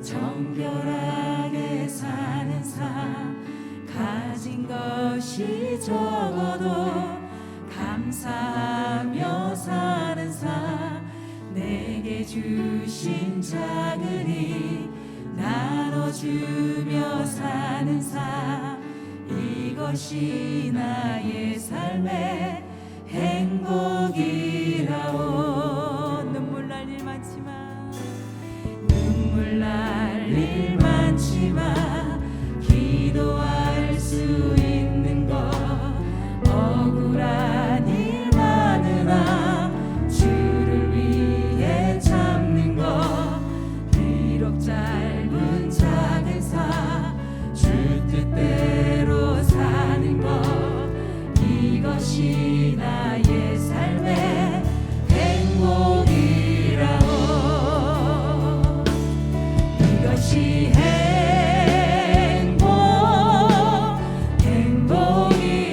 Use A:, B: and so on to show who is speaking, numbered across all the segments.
A: 정결하게 사는 삶 가진 것이 적어도 감사하며 사는 삶 내게 주신 작은 일 나눠주며 사는 삶 이것이 나의 삶의 행복이라오. 눈물 날 일 많지만 눈물 날 일 많지만 기도할 수 있는 것 억울한 일 많으나 주를 위해 참는 것 비록 짧은 작은 삶 주 뜻대로 사는 것 이것이 나의 삶의 행복이라오. 이것이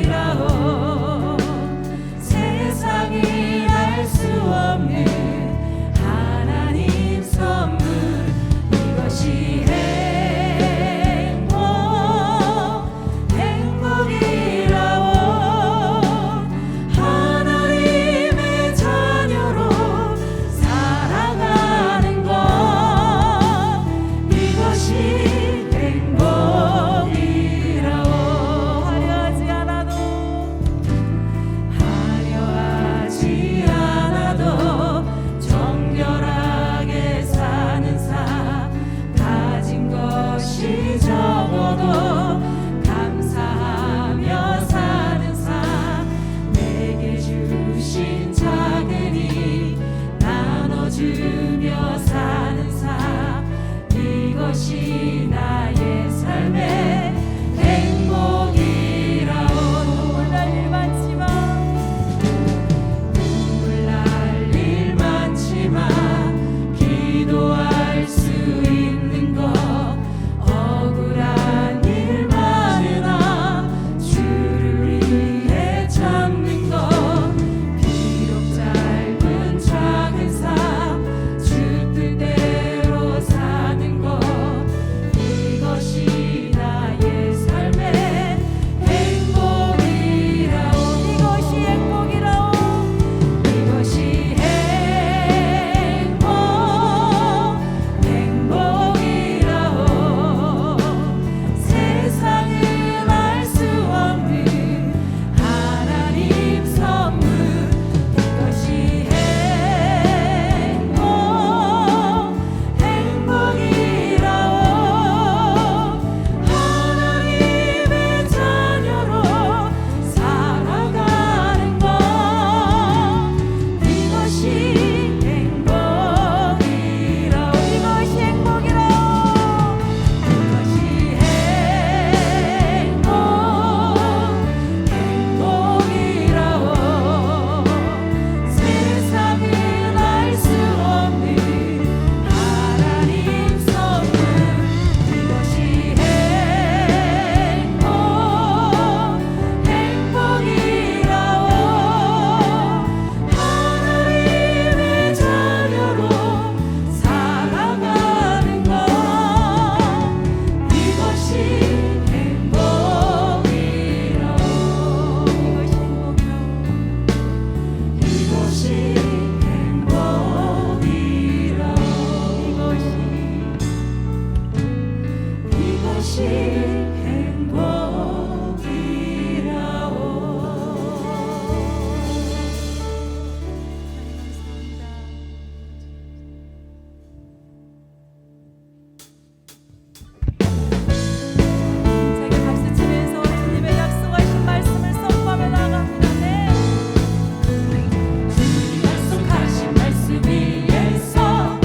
A: 행복이라오. 세상이 알 수 없는 하나님 선물 이것이 행복이라오. 하나님의 자녀로 살아가는 것 이것이 행복이라오. 화려하지 않아도 정결하게 사는 삶 가진 것이 적어도 감사하며 사는 삶 내게 주신 작은 일 나눠주며 사는 삶 이것이 나의 삶의 행복이라오. 눈물 날 일 많지만 기도할 수 있는 것 억울한 일 많으나 주를 위해 참는 것 비록 짧은 작은 삶 주 뜻대로 사는 것 이것이 나의 삶의 행복이라오. 이것이 행복이라오. 이것이 행복이라오. 세상은 알 수 없는 하나님 선물 이것이 행복이라오. 하나님의 자녀로 살아가는 것 이것이 행복이라오. 이것이 행복이라오. 이것이 행복이라오. 세상은 알 수 없는 하나님 선물 이것이 행복이라오. 하나님의 자녀로 살아가는 것 이것이 행복이라오. 이것이 행복이라오. 이것이 힘차게 박수 치면서 주님의 약속하신 말씀을 선포하며 나갑니다. 네. 주님 약속하신 말씀 위에서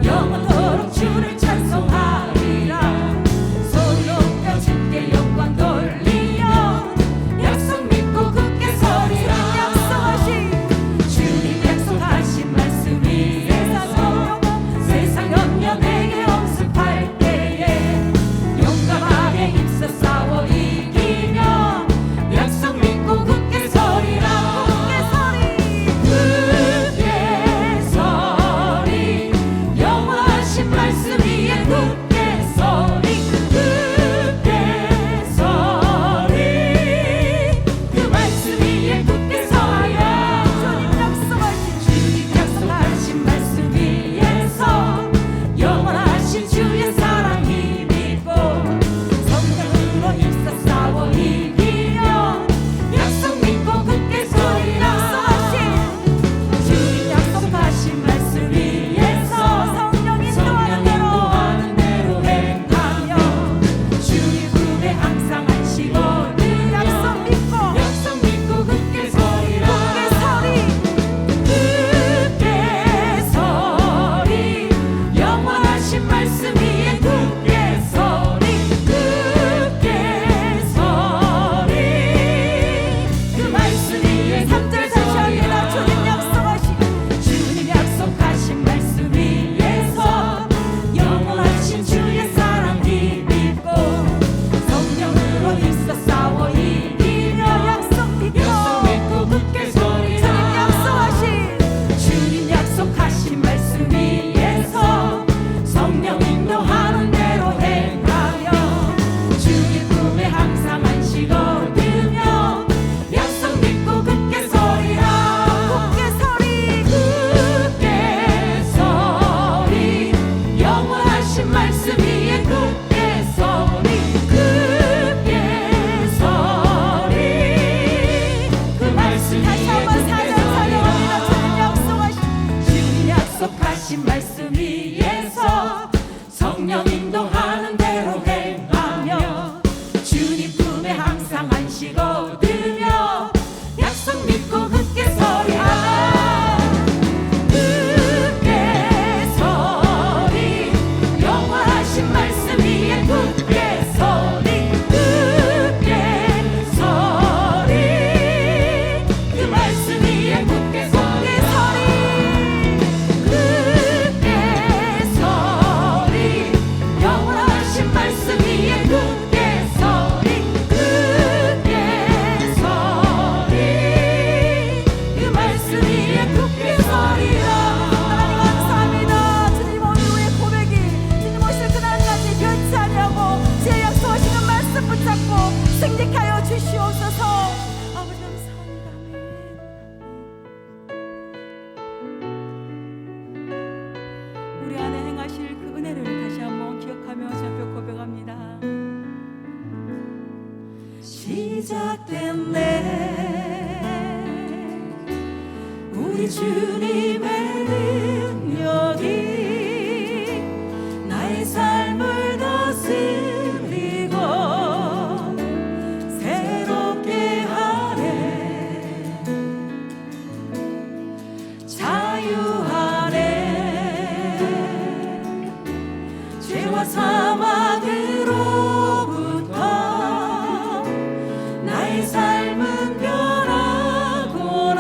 A: 영원토록 주를 찬송하리라. 소리 높여 주께 영광 돌리리라.
B: 성령 인도하는 대로 행하며 주님 품에 항상 안식 얻으며 약속 믿고 굳게 서리라.
A: 굳게 서리
B: 굳게 서리 영원하신 말씀 위에 굳게 서리. 굳게 서리 그 말씀
A: 다시
B: 위에
A: 한번
B: 굳게
A: 사전 사령합니다.
B: 주님 약속하신 말씀 위에서 성령 인도하는 대로 행하며 주님 품에 항상 안식 얻으며 약속 믿고 굳게 서리라. 굳게 서리 영원하신 말씀 위에 굳게 서리. 굳게 서리 그 말씀 위에 굳게 서리. 굳게 서리 영원하신 말씀 위에 굳게 서리. 굳게 서리 그 말씀 위에 굳게 서리라.
A: 하나님 감사합니다. 주님 오늘 우리의 고백이 주님 오실 그날까지 변치 아니하고 제 약속하시는 말씀 붙잡고 승리하여 주시옵소서. 아버지 감사합니다. 아멘. 우리 안에 행하실 그 은혜를 다시 한번 기억하며 잡혀 고백합니다. 시작됐네 우리 주님의 능력이 나의 삶을 다스리고 새롭게 하네. 자유하네. 죄와 사망으로부터 나의 삶은 변하구나.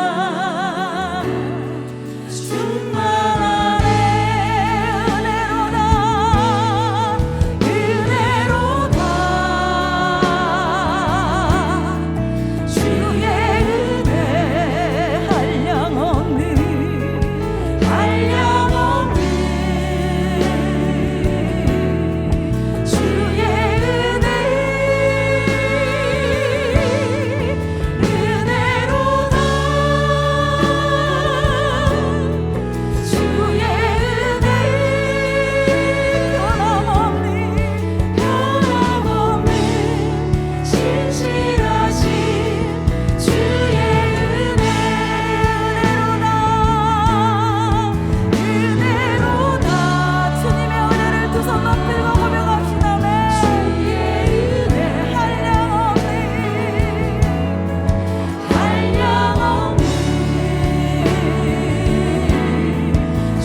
A: 충만하네. 은혜로다. 주의 은혜 한량없는 주의 은혜 은혜로다. 주의 은혜 변함없는 신실하신 주의 은혜로다. 주님의 은혜를 두 손 높이고 고백합시다. 주의 은혜 한량없는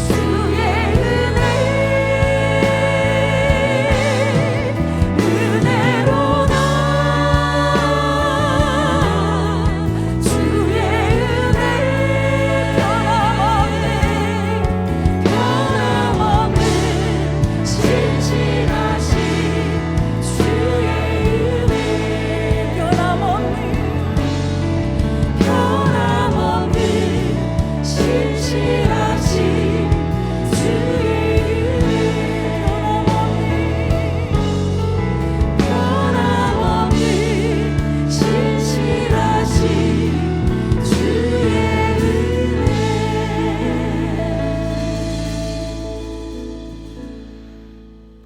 A: 주의 은혜 은혜로다. 주의 은혜 변함없는 신실하신 주의 은혜 변함없는 신실하신 주의 은혜 변함없는 신실하신 주의 은혜.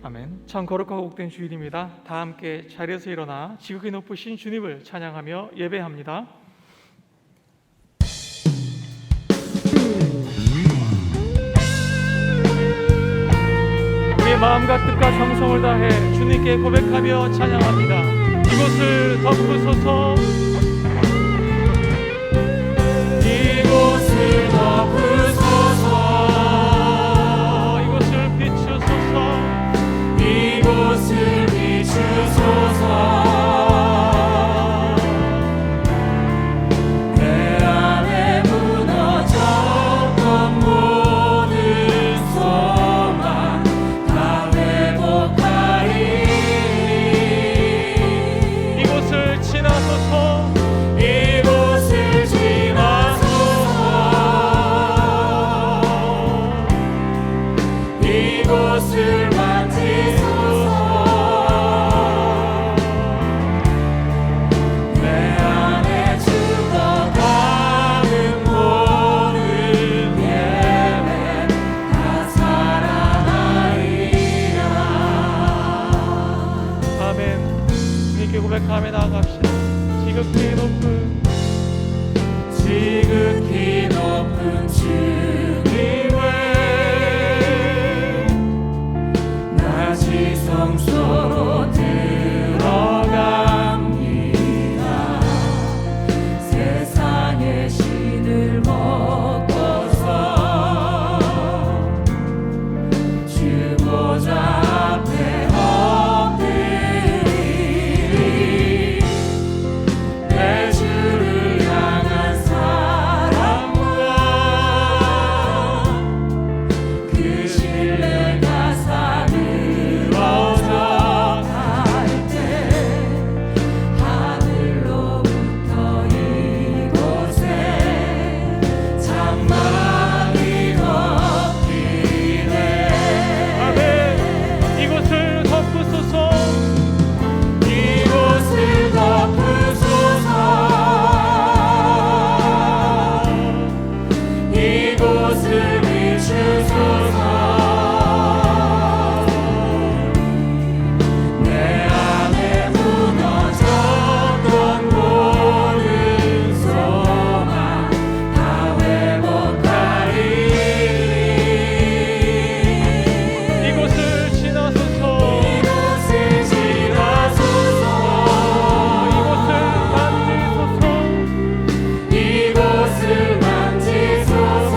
C: 아멘. 참 거룩하고 복된 주일입니다. 다 함께 자리에서 일어나 지극히 높으신 주님을 찬양하며 예배합니다. 우리의 마음과 뜻과 정성을 다해 주님께 고백하며 찬양합니다. 이곳을 덮으소서. 이곳을 덮으소서. 이곳을 비추소서. 이곳을 비추소서. 내 안에 무너졌던 모든 소망 다 회복하리. 이곳을 지나소서. 이곳을 지나소서. 고백하며 나아갑시다. 지극히 높은
B: 주님을 나 지성소로 들어갑니다. 세상의 신을 먹고서 주 보좌 앞에 엎드리리. 내 주를 향한 사랑과 그 신뢰가 사그러져 갈 때 하늘로부터 이곳에 장막이 덮이네.
C: 아멘. 이곳을 덮으소서.
B: 이곳을 덮으소서. 이곳을 비추소서. 내 안에 무너졌던 모든 소망 다 회복하리니.
C: 이곳을 지나소서.
B: 이곳을 지나소서.
C: 이곳을 만지소서.
B: 이곳을 만지소서.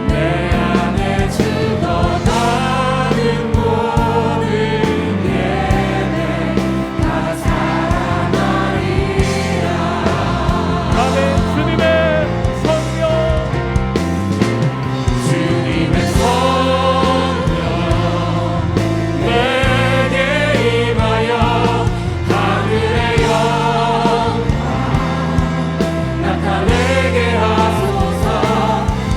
B: 내 안에 죽어가는 모든 예배 다 살아나리라.
C: 아멘. 주님의 성령,
B: 주님의 성령 내게 임하여 하늘의 영광 나타내게 하소서.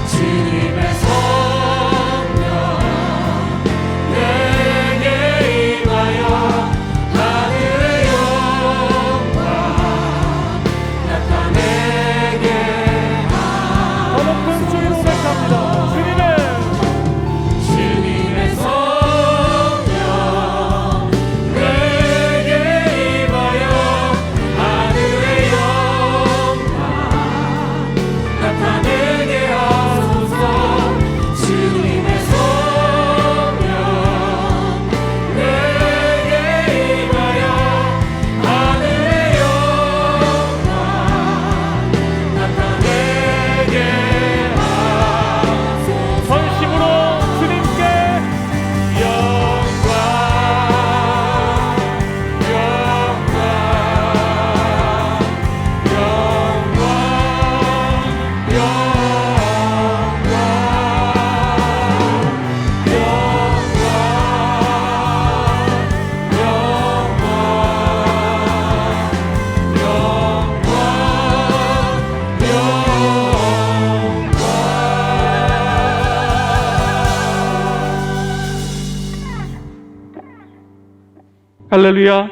B: 주님의 성령 내게 임하여 하늘의 영광 나타내게
C: 더 높은 주님 고백합니다.
B: 주님의 성령 내게 임하여 하늘의 영광 나타내게 하소서. 주님의 성령 내게 임하여 하늘의 영광 나타내게 하소서.
C: 전심으로 주님께
B: 영광
C: 할렐루야.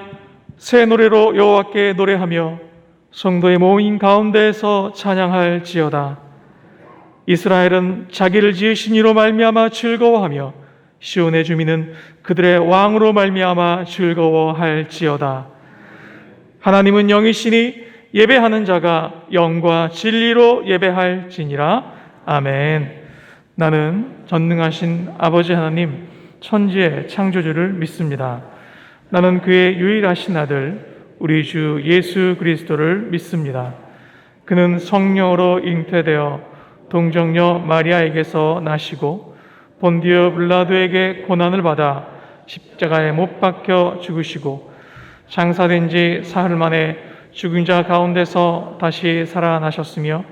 C: 새 노래로 여호와께 노래하며 성도의 모임 가운데에서 찬양할지어다. 이스라엘은 자기를 지으신 이로 말미암아 즐거워하며 시온의 주민은 그들의 왕으로 말미암아 즐거워할지어다. 하나님은 영이시니 예배하는 자가 영과 진리로 예배할지니라. 아멘. 나는 전능하신 아버지 하나님 천지의 창조주를 믿습니다. 나는 그의 유일하신 아들 우리 주 예수 그리스도를 믿습니다. 그는 성령으로 잉태되어 동정녀 마리아에게서 나시고 본디오 빌라도에게 고난을 받아 십자가에 못 박혀 죽으시고 장사된 지 사흘 만에 죽은 자 가운데서 다시 살아나셨으며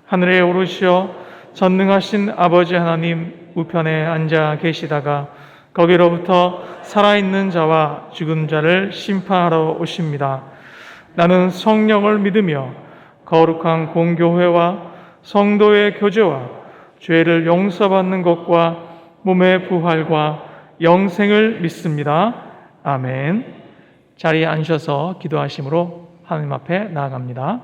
C: 하늘에 오르시어 전능하신 아버지 하나님 우편에 앉아 계시다가 거기로부터 살아있는 자와 죽은 자를 심판하러 오십니다. 나는 성령을 믿으며 거룩한 공교회와 성도의 교제와 죄를 용서받는 것과 몸의 부활과 영생을 믿습니다. 아멘. 자리에 앉으셔서 기도하심으로 하나님 앞에 나아갑니다.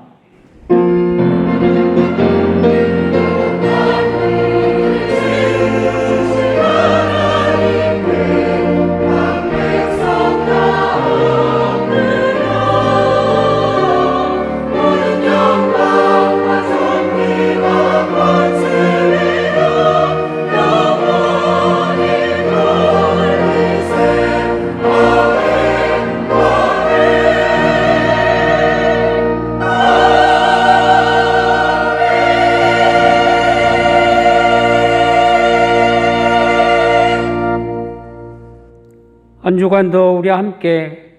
D: 한 주간도 우리와 함께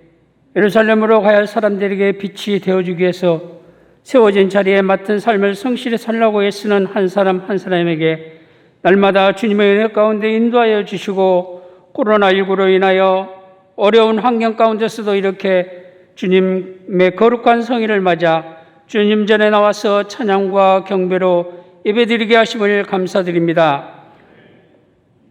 D: 예루살렘으로 가야 할 사람들에게 빛이 되어주기 위해서 세워진 자리에 맡은 삶을 성실히 살라고 애쓰는 한 사람 한 사람에게 날마다 주님의 은혜 가운데 인도하여 주시고 코로나19로 인하여 어려운 환경 가운데서도 이렇게 주님의 거룩한 성의를 맞아 주님 전에 나와서 찬양과 경배로 예배드리게 하심을 감사드립니다.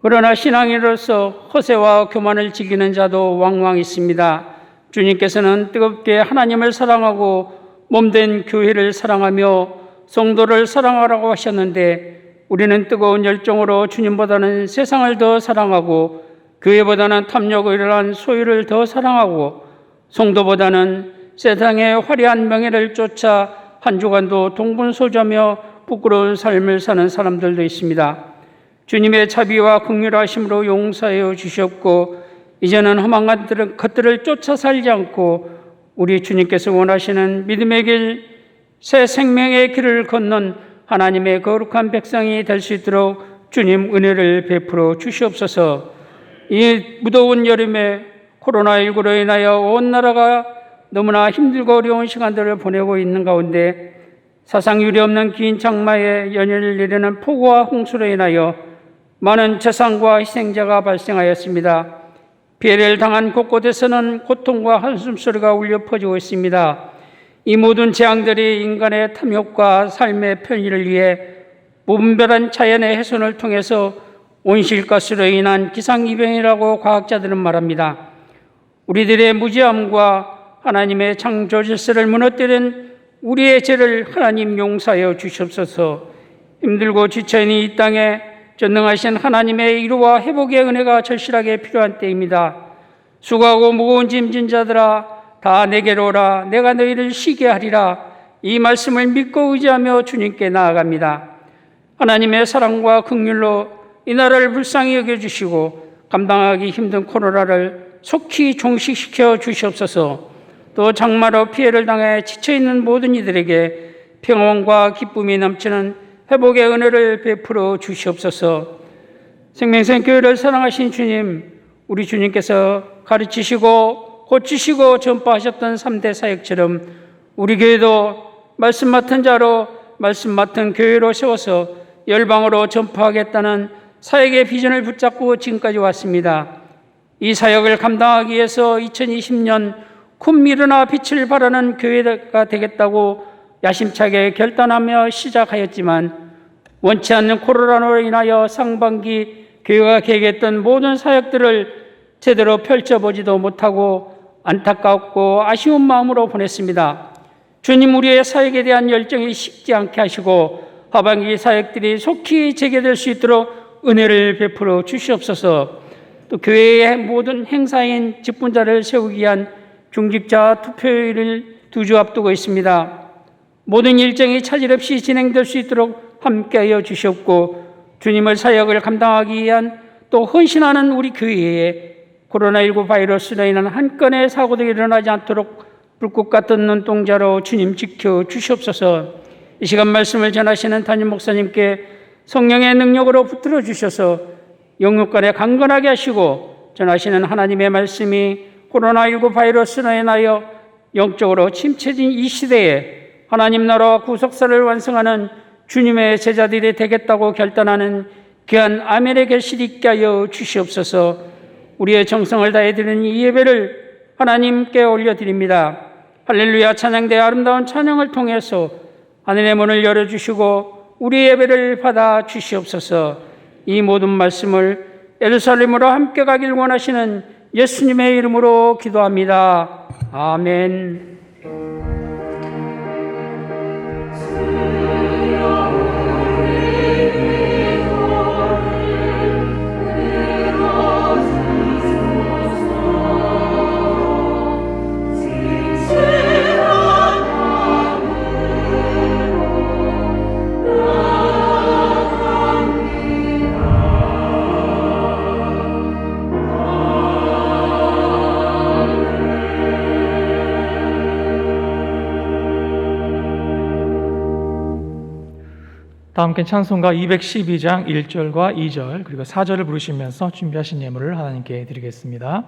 D: 그러나 신앙인으로서 허세와 교만을 지키는 자도 왕왕 있습니다. 주님께서는 뜨겁게 하나님을 사랑하고 몸된 교회를 사랑하며 성도를 사랑하라고 하셨는데 우리는 뜨거운 열정으로 주님보다는 세상을 더 사랑하고 교회보다는 탐욕을 일어난 소유를 더 사랑하고 성도보다는 세상의 화려한 명예를 쫓아 한 주간도 동분서주하며 부끄러운 삶을 사는 사람들도 있습니다. 주님의 자비와 긍휼하심으로 용서하여 주셨고 이제는 험한 것들을 쫓아 살지 않고 우리 주님께서 원하시는 믿음의 길, 새 생명의 길을 걷는 하나님의 거룩한 백성이 될 수 있도록 주님 은혜를 베풀어 주시옵소서. 이 무더운 여름에 코로나19로 인하여 온 나라가 너무나 힘들고 어려운 시간들을 보내고 있는 가운데 사상 유례 없는 긴 장마에 연이을 내리는 폭우와 홍수로 인하여 많은 재산과 희생자가 발생하였습니다. 피해를 당한 곳곳에서는 고통과 한숨소리가 울려 퍼지고 있습니다. 이 모든 재앙들이 인간의 탐욕과 삶의 편의를 위해 무분별한 자연의 훼손을 통해서 온실가스로 인한 기상이변이라고 과학자들은 말합니다. 우리들의 무지함과 하나님의 창조 질서를 무너뜨린 우리의 죄를 하나님 용서하여 주시옵소서. 힘들고 지쳐있는 이 땅에 전능하신 하나님의 위로와 회복의 은혜가 절실하게 필요한 때입니다. 수고하고 무거운 짐진 자들아 다 내게로 오라. 내가 너희를 쉬게 하리라. 이 말씀을 믿고 의지하며 주님께 나아갑니다. 하나님의 사랑과 긍휼로 이 나라를 불쌍히 여겨주시고 감당하기 힘든 코로나를 속히 종식시켜 주시옵소서. 또 장마로 피해를 당해 지쳐있는 모든 이들에게 평안과 기쁨이 넘치는 회복의 은혜를 베풀어 주시옵소서. 생명샘 교회를 사랑하신 주님, 우리 주님께서 가르치시고 고치시고 전파하셨던 3대 사역처럼 우리 교회도 말씀 맡은 자로 말씀 맡은 교회로 세워서 열방으로 전파하겠다는 사역의 비전을 붙잡고 지금까지 왔습니다. 이 사역을 감당하기 위해서 2020년 콧미르나 빛을 발하는 교회가 되겠다고 야심차게 결단하며 시작하였지만 원치 않는 코로나로 인하여 상반기 교회가 계획했던 모든 사역들을 제대로 펼쳐보지도 못하고 안타깝고 아쉬운 마음으로 보냈습니다. 주님, 우리의 사역에 대한 열정이 식지 않게 하시고 하반기 사역들이 속히 재개될 수 있도록 은혜를 베풀어 주시옵소서. 또 교회의 모든 행사인 직분자를 세우기 위한 중직자 투표일을 2주 앞두고 있습니다. 모든 일정이 차질 없이 진행될 수 있도록 함께하여 주셨고 주님의 사역을 감당하기 위한 또 헌신하는 우리 교회에 코로나19 바이러스로 인한 한 건의 사고도 일어나지 않도록 불꽃 같은 눈동자로 주님 지켜 주시옵소서. 이 시간 말씀을 전하시는 담임 목사님께 성령의 능력으로 붙들어 주셔서 영육간에 강건하게 하시고 전하시는 하나님의 말씀이 코로나19 바이러스로 인하여 영적으로 침체진 이 시대에 하나님 나라와 구속사를 완성하는 주님의 제자들이 되겠다고 결단하는 귀한 아멘의 결실이 있게 하여 주시옵소서. 우리의 정성을 다해 드리는 이 예배를 하나님께 올려드립니다. 할렐루야 찬양대의 아름다운 찬양을 통해서 하늘의 문을 열어주시고 우리 예배를 받아 주시옵소서. 이 모든 말씀을 예루살렘으로 함께 가길 원하시는 예수님의 이름으로 기도합니다. 아멘.
C: 다 함께 찬송가 212장 1절과 2절 그리고 4절을 부르시면서 준비하신 예물을 하나님께 드리겠습니다.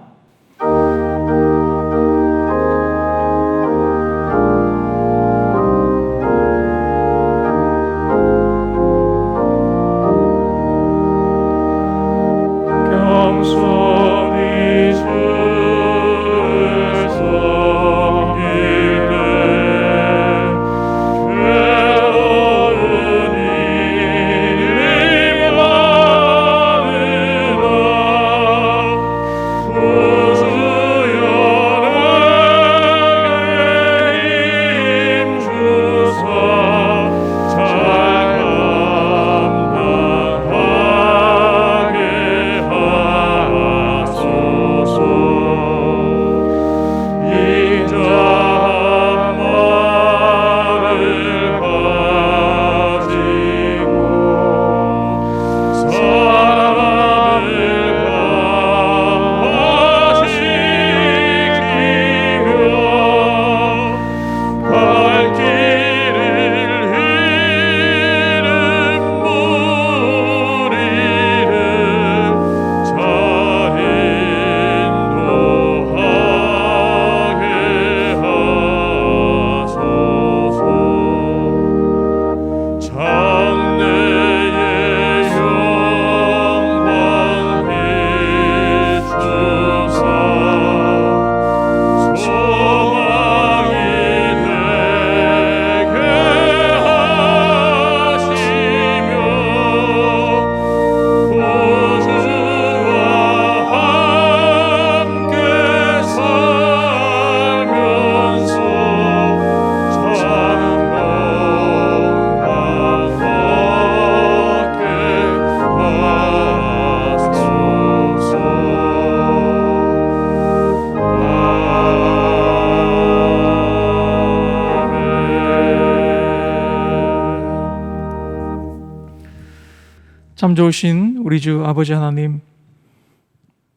C: 참 좋으신 우리 주 아버지 하나님,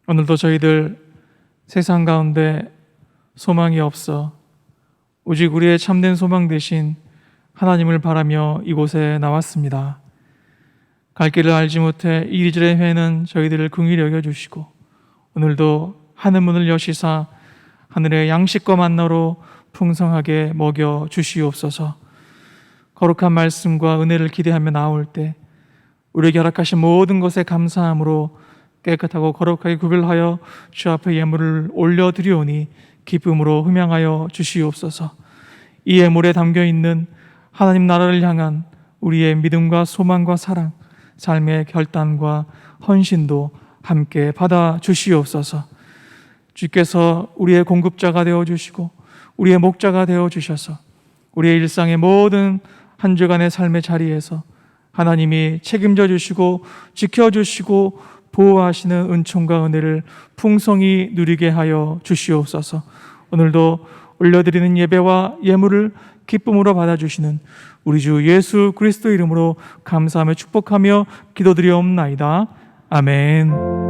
C: 오늘도 저희들 세상 가운데 소망이 없어 오직 우리의 참된 소망 되신 하나님을 바라며 이곳에 나왔습니다. 갈 길을 알지 못해 이리저리 헤매는 저희들을 긍휼히 여겨주시고 오늘도 하늘문을 여시사 하늘의 양식과 만나로 풍성하게 먹여 주시옵소서. 거룩한 말씀과 은혜를 기대하며 나올 때 우리에게 허락하신 모든 것에 감사함으로 깨끗하고 거룩하게 구별하여 주 앞에 예물을 올려드리오니 기쁨으로 흠양하여 주시옵소서. 이 예물에 담겨있는 하나님 나라를 향한 우리의 믿음과 소망과 사랑, 삶의 결단과 헌신도 함께 받아 주시옵소서. 주께서 우리의 공급자가 되어주시고 우리의 목자가 되어주셔서 우리의 일상의 모든 한 주간의 삶의 자리에서 하나님이 책임져 주시고 지켜주시고 보호하시는 은총과 은혜를 풍성히 누리게 하여 주시옵소서. 오늘도 올려드리는 예배와 예물을 기쁨으로 받아주시는 우리 주 예수 그리스도 이름으로 감사하며 축복하며 기도드리옵나이다. 아멘.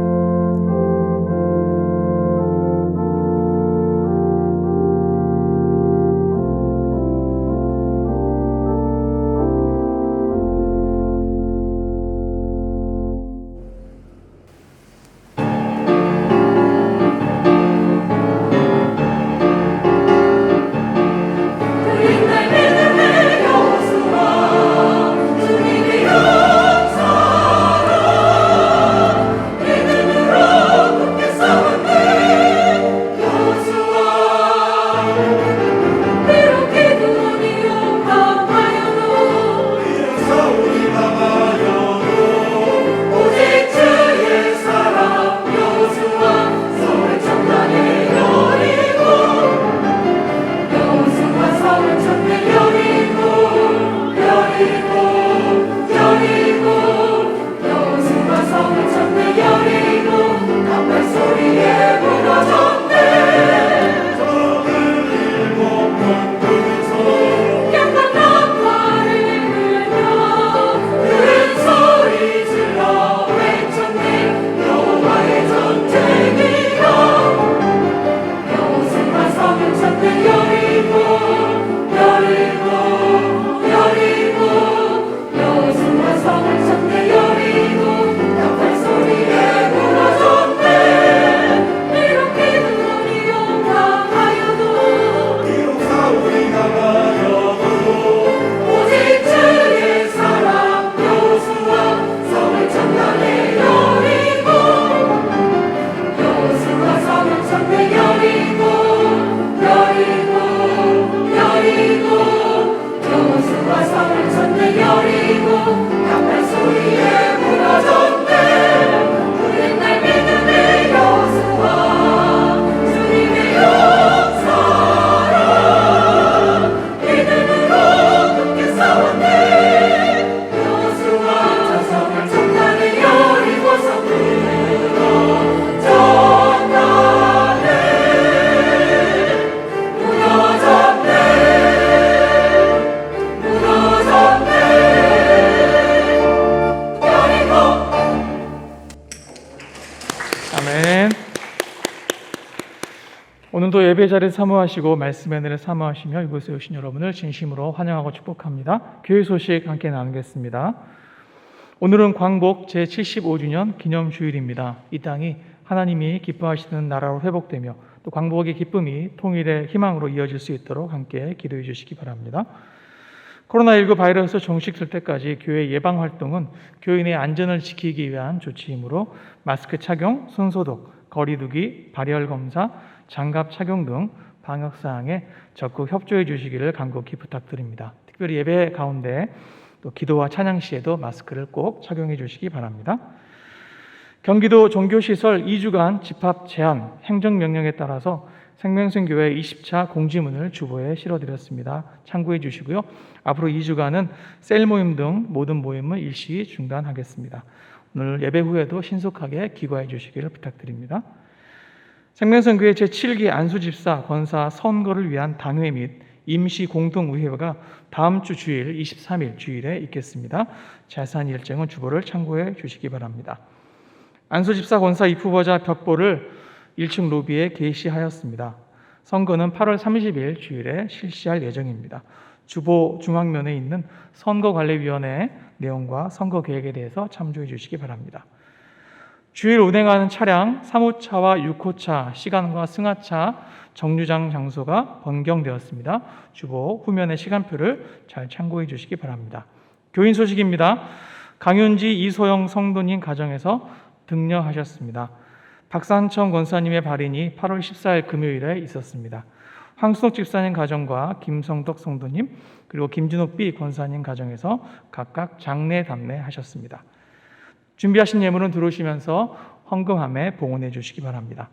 C: 오늘도 예배 자리를 사모하시고 말씀의 은혜를 사모하시며 이곳에 오신 여러분을 진심으로 환영하고 축복합니다. 교회 소식 함께 나누겠습니다. 오늘은 광복 제75주년 기념주일입니다. 이 땅이 하나님이 기뻐하시는 나라로 회복되며 또 광복의 기쁨이 통일의 희망으로 이어질 수 있도록 함께 기도해 주시기 바랍니다. 코로나19 바이러스 종식될 때까지 교회 예방 활동은 교인의 안전을 지키기 위한 조치이므로 마스크 착용, 손소독, 거리두기, 발열 검사, 장갑 착용 등 방역사항에 적극 협조해 주시기를 간곡히 부탁드립니다. 특별히 예배 가운데 또 기도와 찬양 시에도 마스크를 꼭 착용해 주시기 바랍니다. 경기도 종교시설 2주간 집합 제한 행정명령에 따라서 생명선교회 20차 공지문을 주보에 실어드렸습니다. 참고해 주시고요. 앞으로 2주간은 셀 모임 등 모든 모임을 일시 중단하겠습니다. 오늘 예배 후에도 신속하게 기거해 주시기를 부탁드립니다. 생명선교회 제7기 안수집사 권사 선거를 위한 당회 및 임시 공동의회가 다음 주 주일 23일 주일에 있겠습니다. 자세한 일정은 주보를 참고해 주시기 바랍니다. 안수집사 권사 입후보자 벽보를 1층 로비에 게시하였습니다. 선거는 8월 30일 주일에 실시할 예정입니다. 주보 중앙면에 있는 선거관리위원회 내용과 선거 계획에 대해서 참조해 주시기 바랍니다. 주일 운행하는 차량 3호차와 6호차 시간과 승하차 정류장 장소가 변경되었습니다. 주보 후면의 시간표를 잘 참고해 주시기 바랍니다. 교인 소식입니다. 강윤지 이소영 성도님 가정에서 등려하셨습니다. 박산청 권사님의 발인이 8월 14일 금요일에 있었습니다. 황순옥 집사님 가정과 김성덕 성도님 그리고 김준옥 B 권사님 가정에서 각각 장례 담례하셨습니다. 준비하신 예물은 들어오시면서 헌금함에 봉헌해 주시기 바랍니다.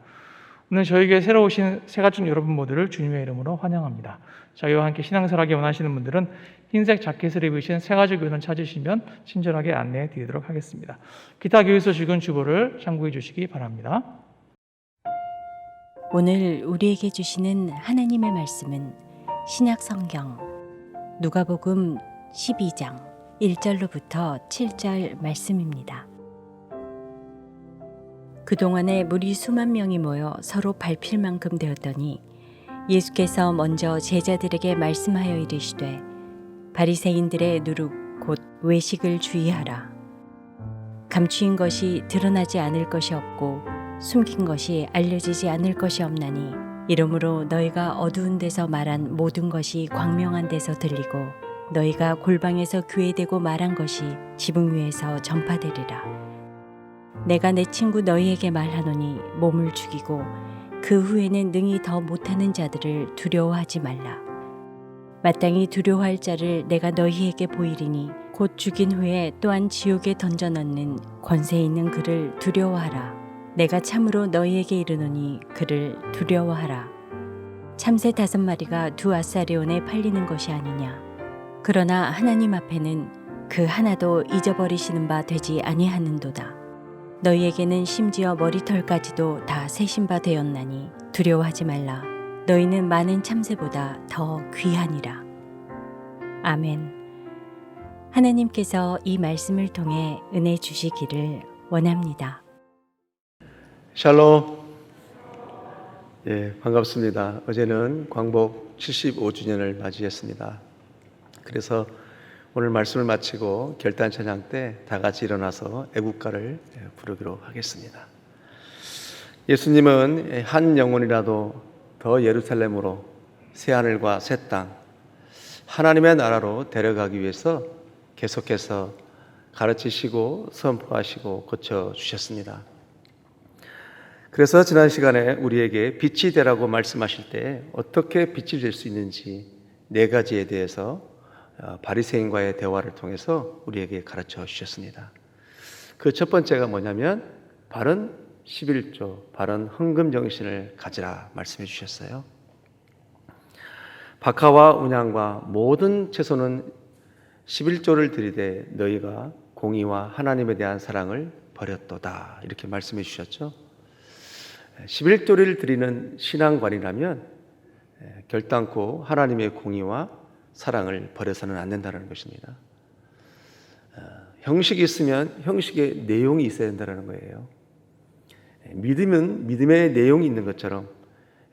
C: 오늘 저에게 새로 오신 새가족 여러분 모두를 주님의 이름으로 환영합니다. 저희와 함께 신앙생활하기 원하시는 분들은 흰색 자켓을 입으신 새가족 교회를 찾으시면 친절하게 안내해 드리도록 하겠습니다. 기타 교회 소식은 주보를 참고해 주시기 바랍니다.
E: 오늘 우리에게 주시는 하나님의 말씀은 신약 성경 누가복음 12장 1절로부터 7절 말씀입니다. 그동안에 무리 수만 명이 모여 서로 밟힐 만큼 되었더니 예수께서 먼저 제자들에게 말씀하여 이르시되 바리새인들의 누룩 곧 외식을 주의하라. 감추인 것이 드러나지 않을 것이 없고 숨긴 것이 알려지지 않을 것이 없나니 이러므로 너희가 어두운 데서 말한 모든 것이 광명한 데서 들리고 너희가 골방에서 교회되고 말한 것이 지붕 위에서 전파되리라. 내가 내 친구 너희에게 말하노니 몸을 죽이고 그 후에는 능히 더 못하는 자들을 두려워하지 말라. 마땅히 두려워할 자를 내가 너희에게 보이리니 곧 죽인 후에 또한 지옥에 던져 넣는 권세 있는 그를 두려워하라. 내가 참으로 너희에게 이르노니 그를 두려워하라. 참새 5마리가 2아사리온에 팔리는 것이 아니냐. 그러나 하나님 앞에는 그 하나도 잊어버리시는 바 되지 아니하는도다. 너희에게는 심지어 머리털까지도 다 세신 바 되었나니 두려워하지 말라. 너희는 많은 참새보다 더 귀하니라. 아멘. 하나님께서 이 말씀을 통해 은혜 주시기를 원합니다.
F: 샬롬. 예, 반갑습니다. 어제는 광복 75주년을 맞이했습니다. 그래서 오늘 말씀을 마치고 결단 찬양 때 다 같이 일어나서 애국가를 부르기로 하겠습니다. 예수님은 한 영혼이라도 더 예루살렘으로 새 하늘과 새 땅, 하나님의 나라로 데려가기 위해서 계속해서 가르치시고 선포하시고 고쳐주셨습니다. 그래서 지난 시간에 우리에게 빛이 되라고 말씀하실 때 어떻게 빛이 될 수 있는지 4가지에 대해서 바리새인과의 대화를 통해서 우리에게 가르쳐 주셨습니다. 그 첫 번째가 뭐냐면 바른 11조, 바른 헌금 정신을 가지라 말씀해 주셨어요. 박하와 운양과 모든 채소는 11조를 드리되 너희가 공의와 하나님에 대한 사랑을 버렸도다 이렇게 말씀해 주셨죠. 11조를 드리는 신앙관이라면 결단코 하나님의 공의와 사랑을 버려서는 안 된다는 것입니다. 형식이 있으면 형식의 내용이 있어야 된다는 거예요. 믿음은 믿음의 내용이 있는 것처럼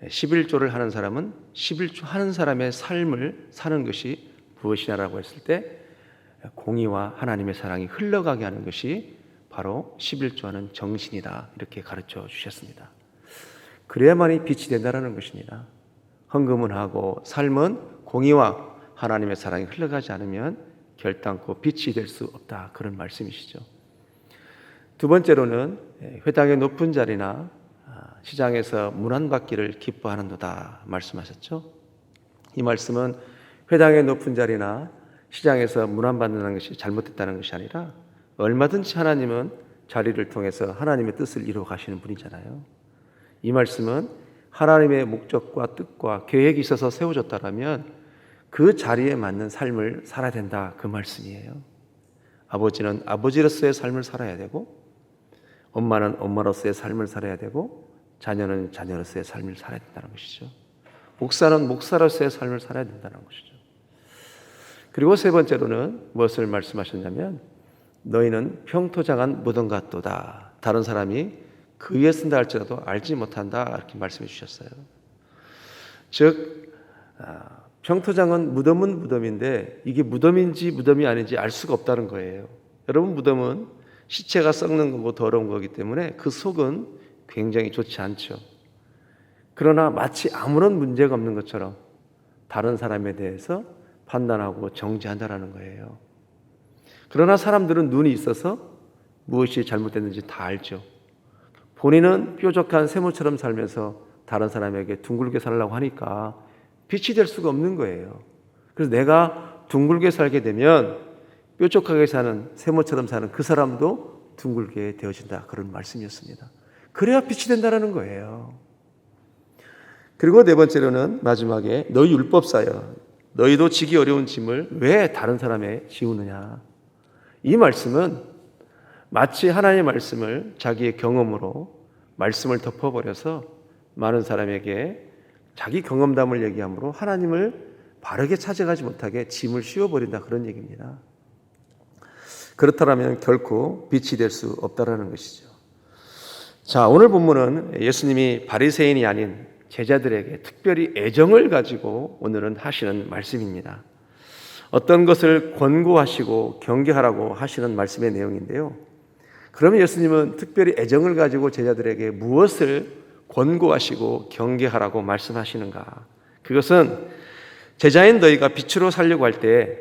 F: 11조를 하는 사람은 11조 하는 사람의 삶을 사는 것이 무엇이냐라고 했을 때 공의와 하나님의 사랑이 흘러가게 하는 것이 바로 11조 하는 정신이다 이렇게 가르쳐 주셨습니다. 그래야만이 빛이 된다는 것입니다. 헌금은 하고 삶은 공의와 하나님의 사랑이 흘러가지 않으면 결단코 빛이 될 수 없다 그런 말씀이시죠. 두 번째로는 회당의 높은 자리나 시장에서 문안받기를 기뻐하는도다 말씀하셨죠. 이 말씀은 회당의 높은 자리나 시장에서 문안받는 것이 잘못됐다는 것이 아니라 얼마든지 하나님은 자리를 통해서 하나님의 뜻을 이루어 가시는 분이잖아요. 이 말씀은 하나님의 목적과 뜻과 계획이 있어서 세워졌다면 그 자리에 맞는 삶을 살아야 된다 그 말씀이에요. 아버지는 아버지로서의 삶을 살아야 되고 엄마는 엄마로서의 삶을 살아야 되고 자녀는 자녀로서의 삶을 살아야 된다는 것이죠. 목사는 목사로서의 삶을 살아야 된다는 것이죠. 그리고 세 번째로는 무엇을 말씀하셨냐면 너희는 평토장한 무덤 같도다. 다른 사람이 그 위에 쓴다 할지라도 알지 못한다. 이렇게 말씀해 주셨어요. 즉 평토장은 무덤은 무덤인데 이게 무덤인지 무덤이 아닌지 알 수가 없다는 거예요. 여러분, 무덤은 시체가 썩는 거고 더러운 거기 때문에 그 속은 굉장히 좋지 않죠. 그러나 마치 아무런 문제가 없는 것처럼 다른 사람에 대해서 판단하고 정죄한다는 거예요. 그러나 사람들은 눈이 있어서 무엇이 잘못됐는지 다 알죠. 본인은 뾰족한 세모처럼 살면서 다른 사람에게 둥글게 살려고 하니까 빛이 될 수가 없는 거예요. 그래서 내가 둥글게 살게 되면 뾰족하게 사는 세모처럼 사는 그 사람도 둥글게 되어진다. 그런 말씀이었습니다. 그래야 빛이 된다는 거예요. 그리고 네 번째로는 마지막에 너희 율법사여 너희도 지기 어려운 짐을 왜 다른 사람에 지우느냐. 이 말씀은 마치 하나님의 말씀을 자기의 경험으로 말씀을 덮어버려서 많은 사람에게 자기 경험담을 얘기함으로 하나님을 바르게 찾아가지 못하게 짐을 씌워버린다, 그런 얘기입니다. 그렇다면 결코 빛이 될 수 없다라는 것이죠. 자, 오늘 본문은 예수님이 바리새인이 아닌 제자들에게 특별히 애정을 가지고 오늘은 하시는 말씀입니다. 어떤 것을 권고하시고 경계하라고 하시는 말씀의 내용인데요. 그러면 예수님은 특별히 애정을 가지고 제자들에게 무엇을 권고하시고 경계하라고 말씀하시는가? 그것은 제자인 너희가 빛으로 살려고 할 때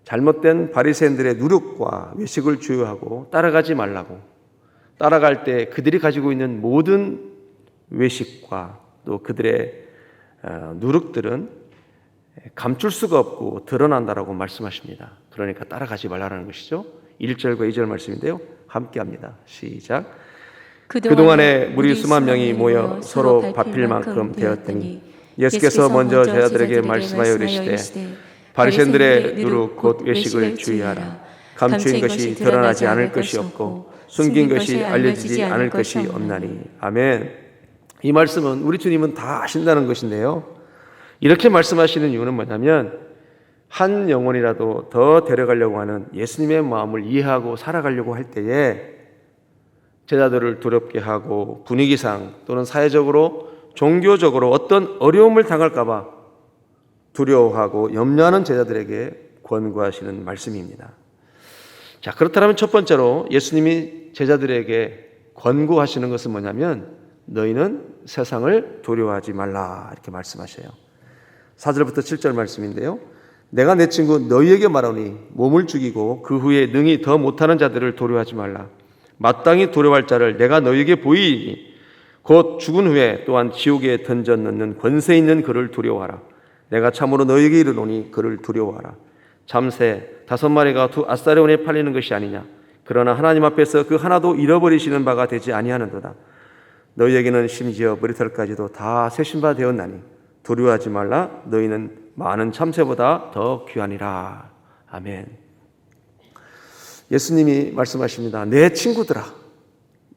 F: 잘못된 바리새인들의 누룩과 외식을 주의하고 따라가지 말라고, 따라갈 때 그들이 가지고 있는 모든 외식과 또 그들의 누룩들은 감출 수가 없고 드러난다라고 말씀하십니다. 그러니까 따라가지 말라는 것이죠. 1절과 2절 말씀인데요. 함께 합니다. 시작. 그동안에 무리 수만 명이 모여 서로 밟힐 만큼 되었더니 예수께서 먼저 제자들에게 말씀하여 이르시되 바리새인들의 누룩 곧 외식을 주의하라. 감추인 것이 드러나지 않을 것이 없고 숨긴 것이 알려지지 않을 것이 없나니. 아멘. 이 말씀은 우리 주님은 다 아신다는 것인데요. 이렇게 말씀하시는 이유는 뭐냐면 한 영혼이라도 더 데려가려고 하는 예수님의 마음을 이해하고 살아가려고 할 때에 제자들을 두렵게 하고 분위기상 또는 사회적으로 종교적으로 어떤 어려움을 당할까 봐 두려워하고 염려하는 제자들에게 권고하시는 말씀입니다. 자, 그렇다면 첫 번째로 예수님이 제자들에게 권고하시는 것은 뭐냐면 너희는 세상을 두려워하지 말라, 이렇게 말씀하셔요. 4절부터 7절 말씀인데요. 내가 내 친구 너희에게 말하니 몸을 죽이고 그 후에 능히 더 못하는 자들을 두려워하지 말라. 마땅히 두려워할 자를 내가 너희에게 보이니 곧 죽은 후에 또한 지옥에 던져 넣는 권세 있는 그를 두려워하라. 내가 참으로 너희에게 이르노니 그를 두려워하라. 잠새 5마리가 2 아사레온에 팔리는 것이 아니냐. 그러나 하나님 앞에서 그 하나도 잃어버리시는 바가 되지 아니하는도다. 너희에게는 심지어 머리털까지도 다 세신 바 되었나니 두려워하지 말라. 너희는 많은 참새보다 더 귀하니라. 아멘. 예수님이 말씀하십니다. 내 친구들아,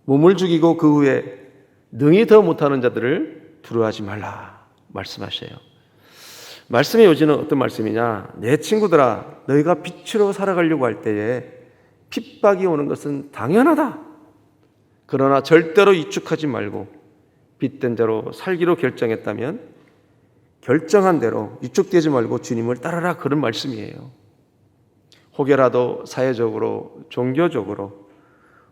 F: 몸을 죽이고 그 후에 능히 더 못하는 자들을 두려워하지 말라 말씀하셔요. 말씀의 요지는 어떤 말씀이냐? 내 친구들아, 너희가 빛으로 살아가려고 할 때에 핍박이 오는 것은 당연하다. 그러나 절대로 위축하지 말고 빛된 자로 살기로 결정했다면 결정한 대로 위축되지 말고 주님을 따르라, 그런 말씀이에요. 혹여라도 사회적으로 종교적으로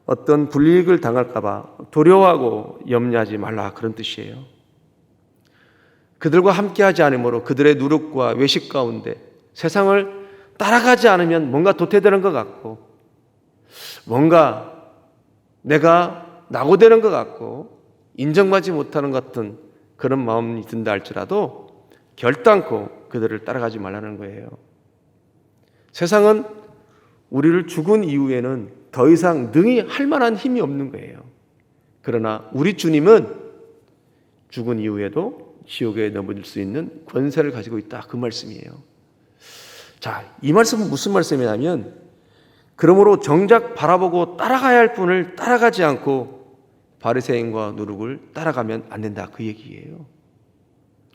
F: 어떤 불이익을 당할까 봐 두려워하고 염려하지 말라, 그런 뜻이에요. 그들과 함께하지 않으므로 그들의 누룩과 외식 가운데 세상을 따라가지 않으면 뭔가 도태되는 것 같고 뭔가 내가 낙오되는 것 같고 인정받지 못하는 것 같은 그런 마음이 든다 할지라도 결단코 그들을 따라가지 말라는 거예요. 세상은 우리를 죽은 이후에는 더 이상 능히 할 만한 힘이 없는 거예요. 그러나 우리 주님은 죽은 이후에도 지옥에 넘어질 수 있는 권세를 가지고 있다, 그 말씀이에요. 자, 이 말씀은 무슨 말씀이냐면 그러므로 정작 바라보고 따라가야 할 분을 따라가지 않고 바리새인과 누룩을 따라가면 안 된다, 그 얘기예요.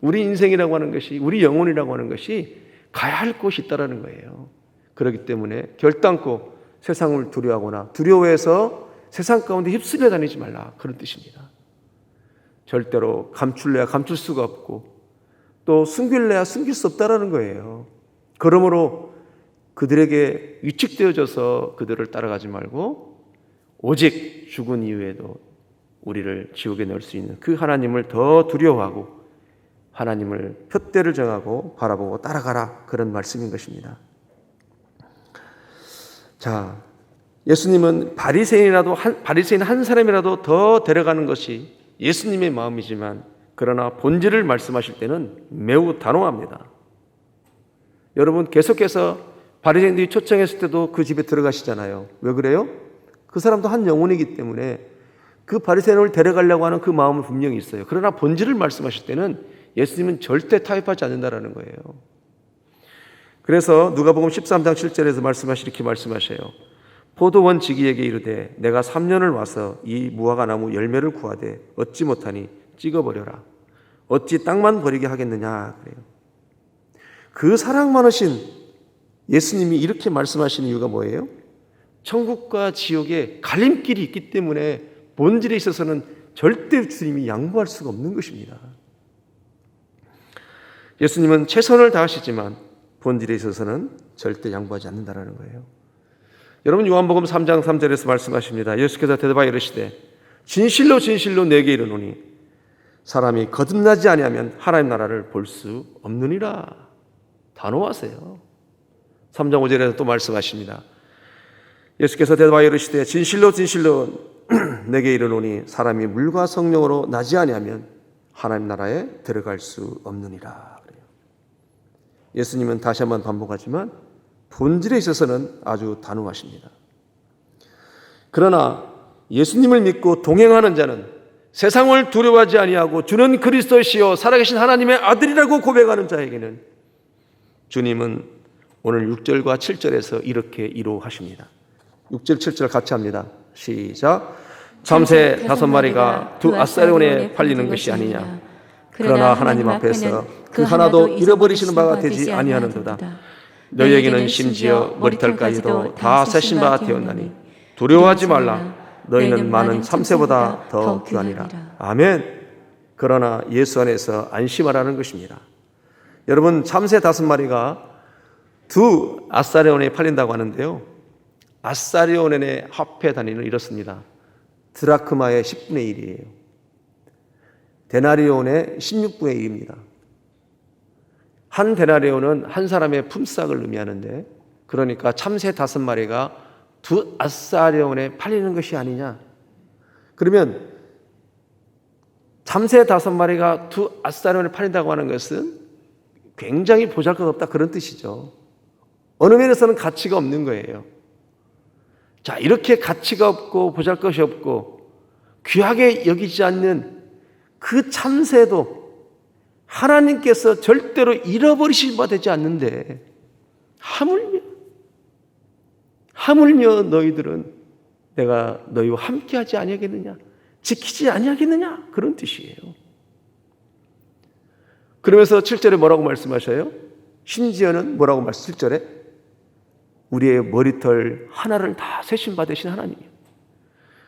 F: 우리 인생이라고 하는 것이, 우리 영혼이라고 하는 것이 가야 할 곳이 있다라는 거예요. 그렇기 때문에 결단코 세상을 두려워하거나 두려워해서 세상 가운데 휩쓸려 다니지 말라, 그런 뜻입니다. 절대로 감출래야 감출 수가 없고 또 숨길래야 숨길 수 없다라는 거예요. 그러므로 그들에게 위축되어져서 그들을 따라가지 말고 오직 죽은 이후에도 우리를 지옥에 넣을 수 있는 그 하나님을 더 두려워하고 하나님을 표대를 정하고 바라보고 따라가라, 그런 말씀인 것입니다. 자, 예수님은 바리새인 한 사람이라도 더 데려가는 것이 예수님의 마음이지만 그러나 본질을 말씀하실 때는 매우 단호합니다. 여러분, 계속해서 바리새인들이 초청했을 때도 그 집에 들어가시잖아요. 왜 그래요? 그 사람도 한 영혼이기 때문에 그 바리새인을 데려가려고 하는 그 마음은 분명히 있어요. 그러나 본질을 말씀하실 때는 예수님은 절대 타협하지 않는다라는 거예요. 그래서 누가복음 13장 7절에서 이렇게 말씀하셔요. 포도원 지기에게 이르되 내가 3년을 와서 이 무화과 나무 열매를 구하되 얻지 못하니 찍어버려라. 어찌 땅만 버리게 하겠느냐 그래요. 그 사랑 많으신 예수님이 이렇게 말씀하시는 이유가 뭐예요? 천국과 지옥에 갈림길이 있기 때문에 본질에 있어서는 절대 주님이 양보할 수가 없는 것입니다. 예수님은 최선을 다하시지만 본질에 있어서는 절대 양보하지 않는다는 거예요. 여러분, 요한복음 3장 3절에서 말씀하십니다. 예수께서 대답하여 이르시되 진실로 진실로 내게 이르노니 사람이 거듭나지 아니하면 하나님 나라를 볼 수 없느니라. 단호하세요. 3장 5절에서 또 말씀하십니다. 예수께서 대답하여 이르시되 진실로 진실로 내게 이르노니 사람이 물과 성령으로 나지 아니하면 하나님 나라에 들어갈 수 없느니라. 그래요. 예수님은 다시 한번 반복하지만 본질에 있어서는 아주 단호하십니다. 그러나 예수님을 믿고 동행하는 자는 세상을 두려워하지 아니하고 주는 그리스도시요 살아계신 하나님의 아들이라고 고백하는 자에게는 주님은 오늘 6절과 7절에서 이렇게 이루하십니다. 6절 7절 같이 합니다. 시작. 참새 5마리가 두 아사리온에 팔리는 것이 아니냐. 그러나 하나님 앞에서 그 하나도 잃어버리시는 바가 되지 아니하는도다. 너희에게는 심지어 머리털까지도 다 세신 바 되었나니 두려워하지 말라. 너희는 많은 참새보다 더 귀하니라. 아멘. 그러나 예수 안에서 안심하라는 것입니다. 여러분, 참새 5마리가 두 아사리온에 팔린다고 하는데요, 아사리온의 화폐 단위는 이렇습니다. 드라크마의 10분의 1이에요. 데나리온의 16분의 1입니다. 한 데나리온은 한 사람의 품삯을 의미하는데, 그러니까 참새 5마리가 두 아사리온에 팔리는 것이 아니냐. 그러면 참새 5마리가 두 아사리온에 팔린다고 하는 것은 굉장히 보잘것없다, 그런 뜻이죠. 어느 면에서는 가치가 없는 거예요. 자, 이렇게 가치가 없고 보잘것이 없고 귀하게 여기지 않는 그 참새도 하나님께서 절대로 잃어버리실 바 되지 않는데 하물며 너희들은 내가 너희와 함께하지 아니하겠느냐, 지키지 아니하겠느냐, 그런 뜻이에요. 그러면서 7절에 뭐라고 말씀하셔요? 심지어는 뭐라고 말씀? 7절에 우리의 머리털 하나를 다 세신 받으신 하나님이에요.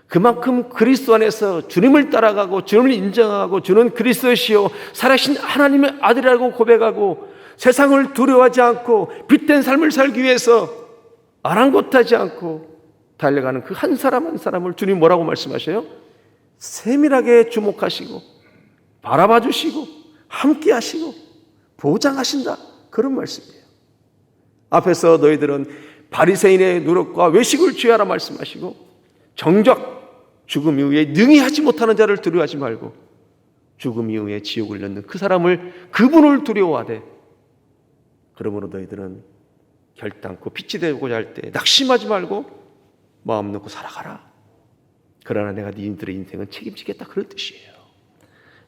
F: 그만큼 그리스도 안에서 주님을 따라가고 주님을 인정하고 주는 그리스도시요 살아계신 하나님의 아들이라고 고백하고 세상을 두려워하지 않고 빛된 삶을 살기 위해서 아랑곳하지 않고 달려가는 그 한 사람 한 사람을 주님 뭐라고 말씀하셔요? 세밀하게 주목하시고 바라봐 주시고 함께 하시고 보장하신다, 그런 말씀이에요. 앞에서 너희들은 바리새인의 누룩과 외식을 취하라 말씀하시고 정작 죽음 이후에 능히 하지 못하는 자를 두려워하지 말고 죽음 이후에 지옥을 넣는 그 사람을, 그분을 두려워하되 그러므로 너희들은 결단코 빛이 되고자 할 때 낙심하지 말고 마음 놓고 살아가라. 그러나 내가 너희들의 인생은 책임지겠다, 그런 뜻이에요.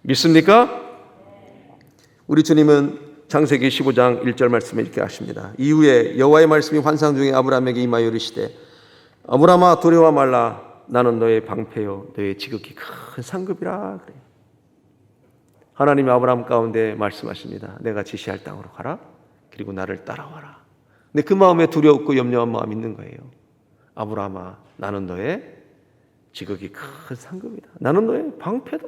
F: 믿습니까? 우리 주님은 창세기 15장 1절 말씀에 이렇게 하십니다. 이후에 여호와의 말씀이 환상 중에 아브라함에게 임하여 이르시되 아브라함아 두려워 말라. 나는 너의 방패요 너의 지극히 큰 상급이라. 그래요. 하나님이 아브라함 가운데 말씀하십니다. 내가 지시할 땅으로 가라. 그리고 나를 따라와라. 근데 그 마음에 두려웠고 염려한 마음이 있는 거예요. 아브라함아, 나는 너의 지극히 큰 상급이다. 나는 너의 방패다.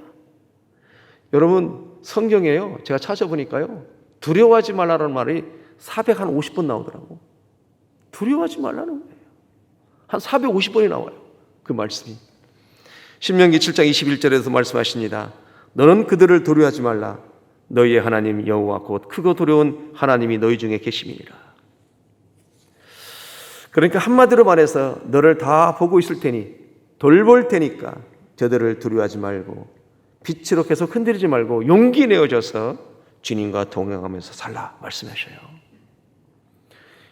F: 여러분, 성경에요, 제가 찾아보니까요, 두려워하지 말라는 말이 450번 나오더라고. 두려워하지 말라는 거예요. 한 450번이 나와요, 그 말씀이. 신명기 7장 21절에서 말씀하십니다. 너는 그들을 두려워하지 말라. 너희의 하나님 여호와 곧 크고 두려운 하나님이 너희 중에 계심이니라. 그러니까 한마디로 말해서 너를 다 보고 있을 테니, 돌볼 테니까 저들을 두려워하지 말고 빛으로 계속 흔들리지 말고 용기 내어져서 주님과 동행하면서 살라 말씀하셔요.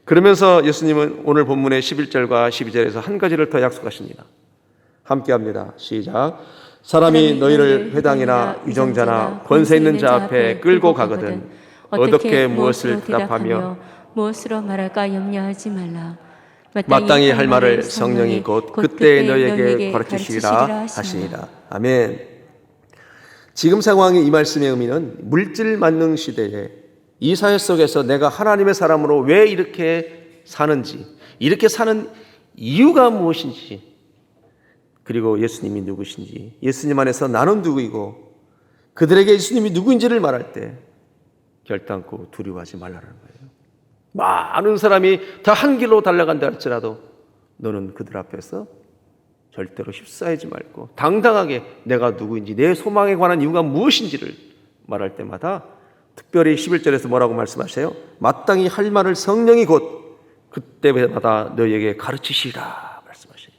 F: 그러면서 예수님은 오늘 본문의 11절과 12절에서 한 가지를 더 약속하십니다. 함께 합니다. 시작. 사람이 너희를 회당이나 유정자나 권세 있는 자 앞에 끌고 가거든 어떻게 무엇을 대답하며
G: 무엇으로 말할까 염려하지 말라.
F: 마땅히 할 말을 성령이 곧 그때 너희에게 가르치시리라 하시니라. 아멘. 지금 상황의 이 말씀의 의미는 물질 만능 시대에 이 사회 속에서 내가 하나님의 사람으로 왜 이렇게 사는지, 이렇게 사는 이유가 무엇인지, 그리고 예수님이 누구신지, 예수님 안에서 나는 누구이고 그들에게 예수님이 누구인지를 말할 때 결단코 두려워하지 말라는 거예요. 많은 사람이 다 한 길로 달려간다 할지라도 너는 그들 앞에서 절대로 휩싸이지 말고 당당하게 내가 누구인지, 내 소망에 관한 이유가 무엇인지를 말할 때마다 특별히 11절에서 뭐라고 말씀하세요? 마땅히 할 말을 성령이 곧 그때마다 너희에게 가르치시라 말씀하세요.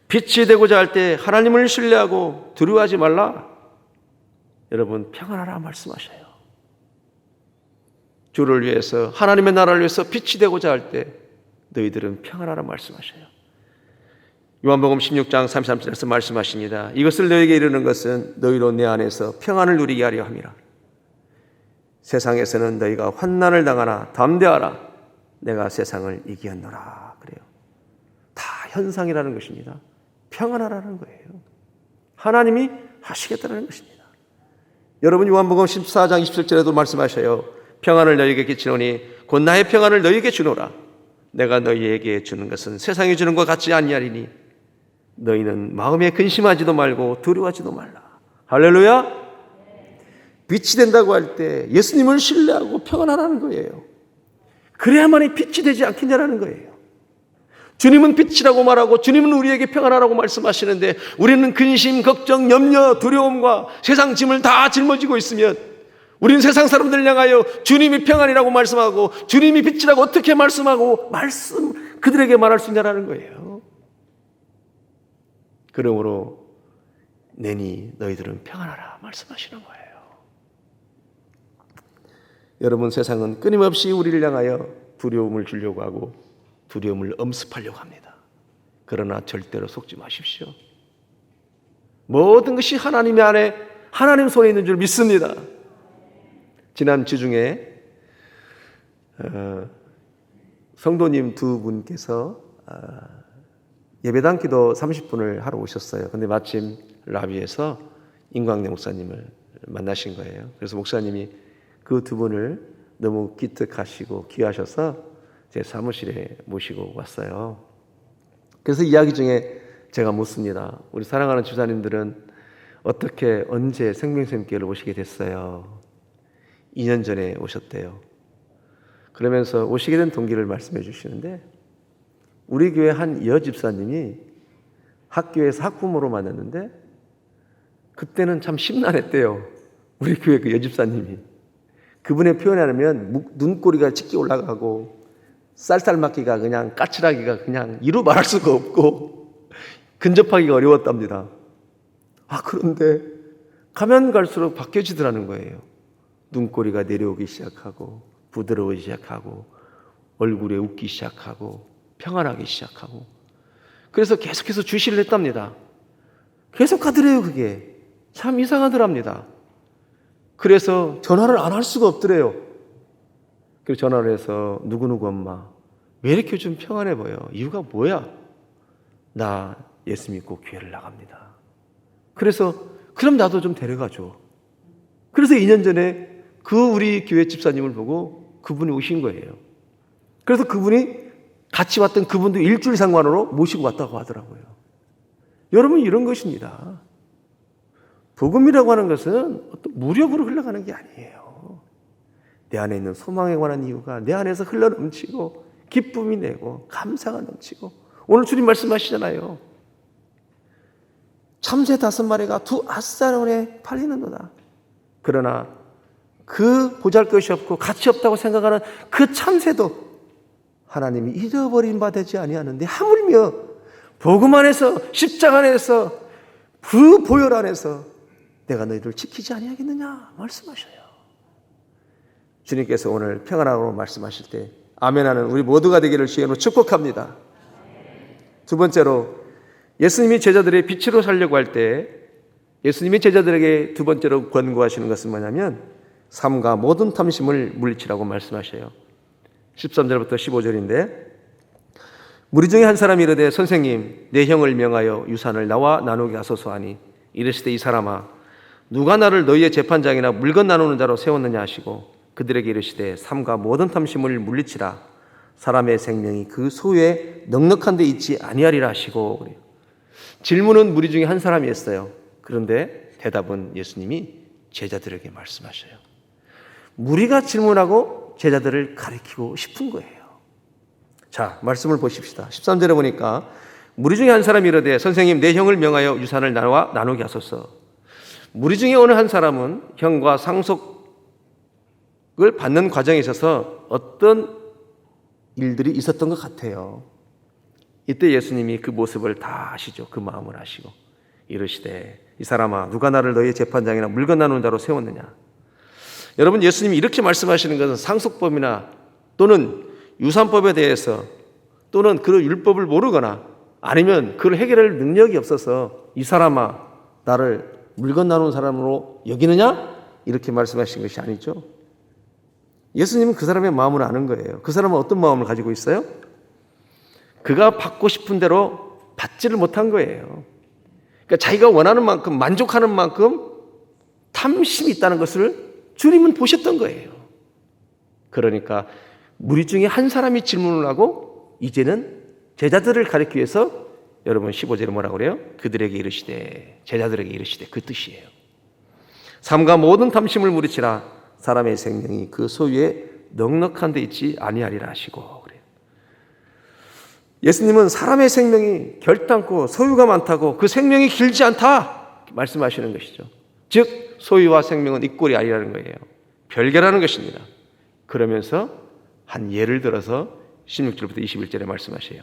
F: 빛이 되고자 할 때 하나님을 신뢰하고 두려워하지 말라. 여러분, 평안하라 말씀하셔요. 주를 위해서, 하나님의 나라를 위해서 빛이 되고자 할 때 너희들은 평안하라 말씀하셔요. 요한복음 16장 33절에서 말씀하십니다. 이것을 너희에게 이르는 것은 너희로 내 안에서 평안을 누리게 하려 함이라. 세상에서는 너희가 환난을 당하나 담대하라. 내가 세상을 이기었노라. 그래요. 다 현상이라는 것입니다. 평안하라는 거예요. 하나님이 하시겠다는 것입니다. 여러분, 요한복음 14장 27절에도 말씀하셔요. 평안을 너희에게 끼치노니 곧 나의 평안을 너희에게 주노라. 내가 너희에게 주는 것은 세상이 주는 것 같지 아니하리니 너희는 마음에 근심하지도 말고 두려워하지도 말라. 할렐루야. 빛이 된다고 할 때 예수님을 신뢰하고 평안하라는 거예요. 그래야만이 빛이 되지 않겠냐라는 거예요. 주님은 빛이라고 말하고 주님은 우리에게 평안하라고 말씀하시는데 우리는 근심, 걱정, 염려, 두려움과 세상 짐을 다 짊어지고 있으면 우리는 세상 사람들 향하여 주님이 평안이라고 말씀하고 주님이 빛이라고 어떻게 말씀하고 그들에게 말할 수 있냐라는 거예요. 그러므로 내니 너희들은 평안하라 말씀하시는 거예요. 여러분, 세상은 끊임없이 우리를 향하여 두려움을 주려고 하고 두려움을 엄습하려고 합니다. 그러나 절대로 속지 마십시오. 모든 것이 하나님 안에, 하나님 손에 있는 줄 믿습니다. 지난 주 중에 성도님 두 분께서 예배당 기도 30분을 하러 오셨어요. 근데 마침 라비에서 임광래 목사님을 만나신 거예요. 그래서 목사님이 그 두 분을 너무 기특하시고 귀하셔서 제 사무실에 모시고 왔어요. 그래서 이야기 중에 제가 묻습니다. 우리 사랑하는 주사님들은 어떻게 언제 생명샘교회를 오시게 됐어요? 2년 전에 오셨대요. 그러면서 오시게 된 동기를 말씀해 주시는데 우리 교회 한 여집사님이 학교에서 학부모로 만났는데 그때는 참 심란했대요. 우리 교회 그 여집사님이. 그분의 표현에 하면 눈꼬리가 짙게 올라가고 쌀쌀맞기가 그냥 까칠하기가 그냥 이루 말할 수가 없고 근접하기가 어려웠답니다. 그런데 가면 갈수록 바뀌어지더라는 거예요. 눈꼬리가 내려오기 시작하고 부드러워지기 시작하고 얼굴에 웃기 시작하고 평안하기 시작하고 그래서 계속해서 주시를 했답니다. 계속 하더래요. 그게 참 이상하더랍니다. 그래서 전화를 안 할 수가 없더래요. 그래서 전화를 해서 누구누구 엄마 왜 이렇게 좀 평안해 보여? 이유가 뭐야? 나 예수 믿고 교회를 나갑니다. 그래서 그럼 나도 좀 데려가줘. 그래서 2년 전에 우리 교회 집사님을 보고 그분이 오신 거예요. 그래서 그분이 같이 왔던 그분도 일주일 상관으로 모시고 왔다고 하더라고요. 여러분, 이런 것입니다. 복음이라고 하는 것은 어떤 무력으로 흘러가는 게 아니에요. 내 안에 있는 소망에 관한 이유가 내 안에서 흘러넘치고 기쁨이 내고 감사가 넘치고, 오늘 주님 말씀하시잖아요. 참새 5마리가 2아사론에 팔리는도다. 그러나 그 보잘것이 없고 가치 없다고 생각하는 그 참새도 하나님이 잊어버린 바 되지 아니하는데, 하물며 복음 안에서, 십자가 안에서, 그 보혈 안에서 내가 너희를 지키지 아니하겠느냐 말씀하셔요. 주님께서 오늘 평안하라고 말씀하실 때 아멘하는 우리 모두가 되기를 주님으로 축복합니다. 두 번째로, 예수님이 제자들의 빛으로 살려고 할 때 예수님이 제자들에게 두 번째로 권고하시는 것은 뭐냐면 삶과 모든 탐심을 물리치라고 말씀하셔요. 13절부터 15절인데, 무리 중에 한 사람이 이르되 선생님, 내 형을 명하여 유산을 나와 나누게 하소서 하니, 이르시되 이 사람아, 누가 나를 너희의 재판장이나 물건 나누는 자로 세웠느냐 하시고, 그들에게 이르시되 삶과 모든 탐심을 물리치라. 사람의 생명이 그 소유에 넉넉한 데 있지 아니하리라 하시고. 질문은 무리 중에 한 사람이 했어요. 그런데 대답은 예수님이 제자들에게 말씀하셔요. 무리가 질문하고 제자들을 가리키고 싶은 거예요. 자, 말씀을 보십시다. 13절에 보니까 무리 중에 한 사람이 이르되 선생님, 내 형을 명하여 유산을 나와 나누게 하소서. 무리 중에 어느 한 사람은 형과 상속을 받는 과정에 있어서 어떤 일들이 있었던 것 같아요. 이때 예수님이 그 모습을 다 아시죠. 그 마음을 아시고 이르시되 이 사람아, 누가 나를 너희의 재판장이나 물건 나누는 자로 세웠느냐. 여러분, 예수님이 이렇게 말씀하시는 것은 상속법이나 또는 유산법에 대해서, 또는 그 율법을 모르거나 아니면 그걸 해결할 능력이 없어서 이 사람아, 나를 물건 나누는 사람으로 여기느냐, 이렇게 말씀하신 것이 아니죠. 예수님은 그 사람의 마음을 아는 거예요. 그 사람은 어떤 마음을 가지고 있어요? 그가 받고 싶은 대로 받지를 못한 거예요. 그러니까 자기가 원하는 만큼, 만족하는 만큼 탐심이 있다는 것을 주님은 보셨던 거예요. 그러니까 무리 중에 한 사람이 질문을 하고 이제는 제자들을 가리키기 위해서, 여러분 15절에 뭐라고 그래요? 그들에게 이르시되, 제자들에게 이르시되, 그 뜻이에요. 삶과 모든 탐심을 물리치라. 사람의 생명이 그 소유에 넉넉한 데 있지 아니하리라 하시고. 그래요. 예수님은 사람의 생명이 결단코 소유가 많다고 그 생명이 길지 않다 말씀하시는 것이죠. 즉 소유와 생명은 이꼴이 아니라는 거예요. 별개라는 것입니다. 그러면서 한 예를 들어서 16절부터 21절에 말씀하셔요.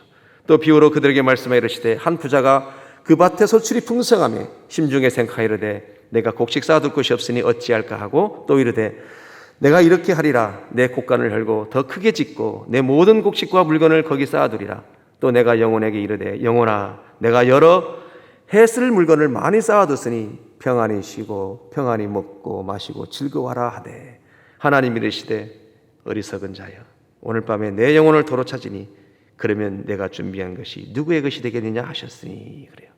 F: 또 비유로 그들에게 말씀하여 이르시되 한 부자가 그 밭에 소출이 풍성하며 심중에 생각하이르되 내가 곡식 쌓아둘 곳이 없으니 어찌할까 하고, 또 이르되 내가 이렇게 하리라. 내 곡간을 헐고 더 크게 짓고 내 모든 곡식과 물건을 거기 쌓아두리라. 또 내가 영혼에게 이르되 영혼아, 내가 여러 해쓸 물건을 많이 쌓아뒀으니 평안히 쉬고 평안히 먹고 마시고 즐거워하라 하되, 하나님 이르시되 어리석은 자여, 오늘 밤에 내 영혼을 도로 찾으니 그러면 내가 준비한 것이 누구의 것이 되겠느냐 하셨으니. 그래요.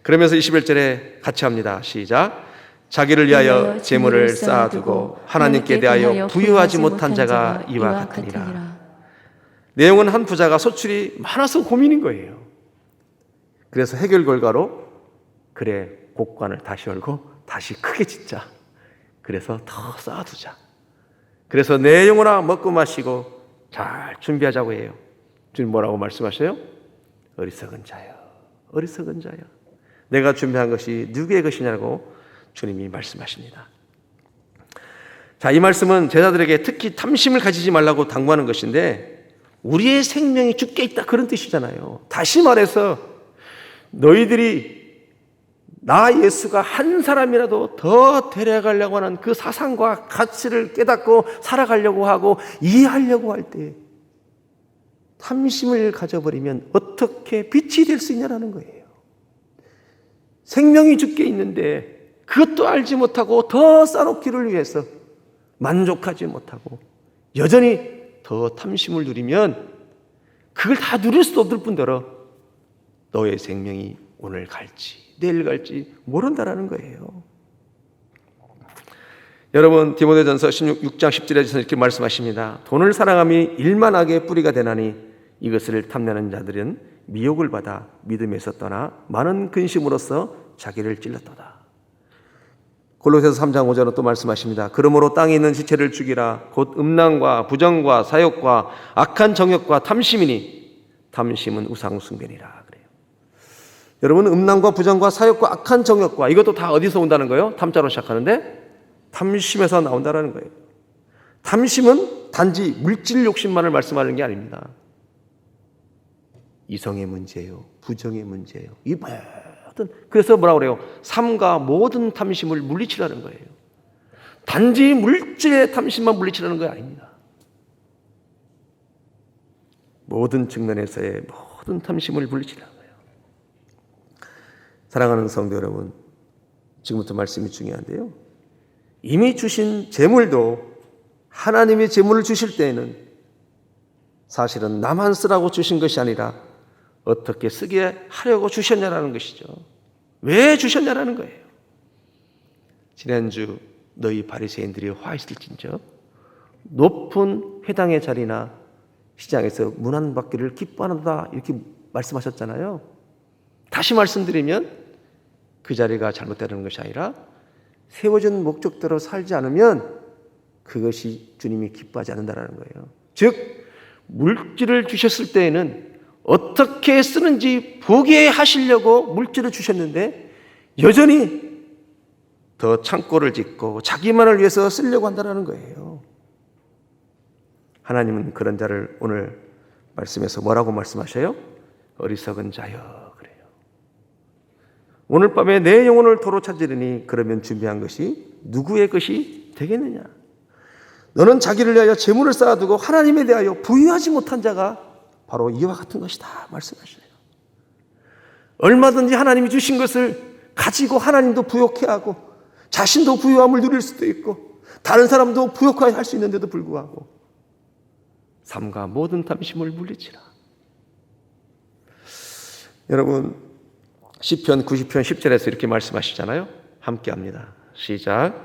F: 그러면서 21절에 같이 합니다. 시작. 자기를 위하여 재물을 쌓아두고 하나님께 대하여 부유하지 못한 자가 이와 같으니라. 내용은 한 부자가 소출이 많아서 고민인 거예요. 그래서 해결 결과로, 그래, 곡간을 다시 열고 다시 크게 짓자. 그래서 더 쌓아두자. 그래서 내 영혼아 먹고 마시고 잘 준비하자고 해요. 주님 뭐라고 말씀하셔요? 어리석은 자여, 어리석은 자여, 내가 준비한 것이 누구의 것이냐고 주님이 말씀하십니다. 자, 이 말씀은 제자들에게 특히 탐심을 가지지 말라고 당부하는 것인데, 우리의 생명이 주께 있다, 그런 뜻이잖아요. 다시 말해서 너희들이 나 예수가 한 사람이라도 더 데려가려고 하는 그 사상과 가치를 깨닫고 살아가려고 하고 이해하려고 할 때 탐심을 가져버리면 어떻게 빛이 될 수 있냐라는 거예요. 생명이 주께 있는데 그것도 알지 못하고 더 쌓아놓기를 위해서 만족하지 못하고 여전히 더 탐심을 누리면 그걸 다 누릴 수도 없을 뿐더러 너의 생명이 오늘 갈지 내일 갈지 모른다라는 거예요. 여러분 디모데전서 6장 10절에서 이렇게 말씀하십니다. 돈을 사랑함이 일만하게 뿌리가 되나니 이것을 탐내는 자들은 미혹을 받아 믿음에서 떠나 많은 근심으로써 자기를 찔렀도다. 골로새서 3장 5절은 또 말씀하십니다. 그러므로 땅에 있는 지체를 죽이라. 곧 음란과 부정과 사욕과 악한 정욕과 탐심이니 탐심은 우상숭배니라. 그래요. 여러분 음란과 부정과 사욕과 악한 정욕과 이것도 다 어디서 온다는 거예요? 탐자로 시작하는데 탐심에서 나온다는 거예요. 탐심은 단지 물질 욕심만을 말씀하는 게 아닙니다. 이성의 문제예요. 부정의 문제예요. 이 모든, 그래서 뭐라고 그래요? 삼가 모든 탐심을 물리치라는 거예요. 단지 물질의 탐심만 물리치라는 거 아닙니다. 모든 측면에서의 모든 탐심을 물리치라는 거예요. 사랑하는 성도 여러분, 지금부터 말씀이 중요한데요. 이미 주신 재물도 하나님이 재물을 주실 때에는 사실은 나만 쓰라고 주신 것이 아니라 어떻게 쓰게 하려고 주셨냐라는 것이죠. 왜 주셨냐라는 거예요. 지난주 너희 바리새인들이 화 있을진저 높은 회당의 자리나 시장에서 문안 받기를 기뻐한다 이렇게 말씀하셨잖아요. 다시 말씀드리면 그 자리가 잘못되는 것이 아니라 세워진 목적대로 살지 않으면 그것이 주님이 기뻐하지 않는다는 거예요. 즉 물질을 주셨을 때에는 어떻게 쓰는지 보게 하시려고 물질을 주셨는데 여전히 더 창고를 짓고 자기만을 위해서 쓰려고 한다는 거예요. 하나님은 그런 자를 오늘 말씀에서 뭐라고 말씀하셔요? 어리석은 자여 그래요. 오늘 밤에 내 영혼을 도로 찾으리니 그러면 준비한 것이 누구의 것이 되겠느냐? 너는 자기를 위하여 재물을 쌓아두고 하나님에 대하여 부유하지 못한 자가 바로 이와 같은 것이다 말씀하시네요. 얼마든지 하나님이 주신 것을 가지고 하나님도 부욕해 하고 자신도 부유함을 누릴 수도 있고 다른 사람도 부욕하게 할 수 있는데도 불구하고 삼가 모든 탐심을 물리치라. 여러분 시편 90편 10절에서 이렇게 말씀하시잖아요. 함께 합니다. 시작.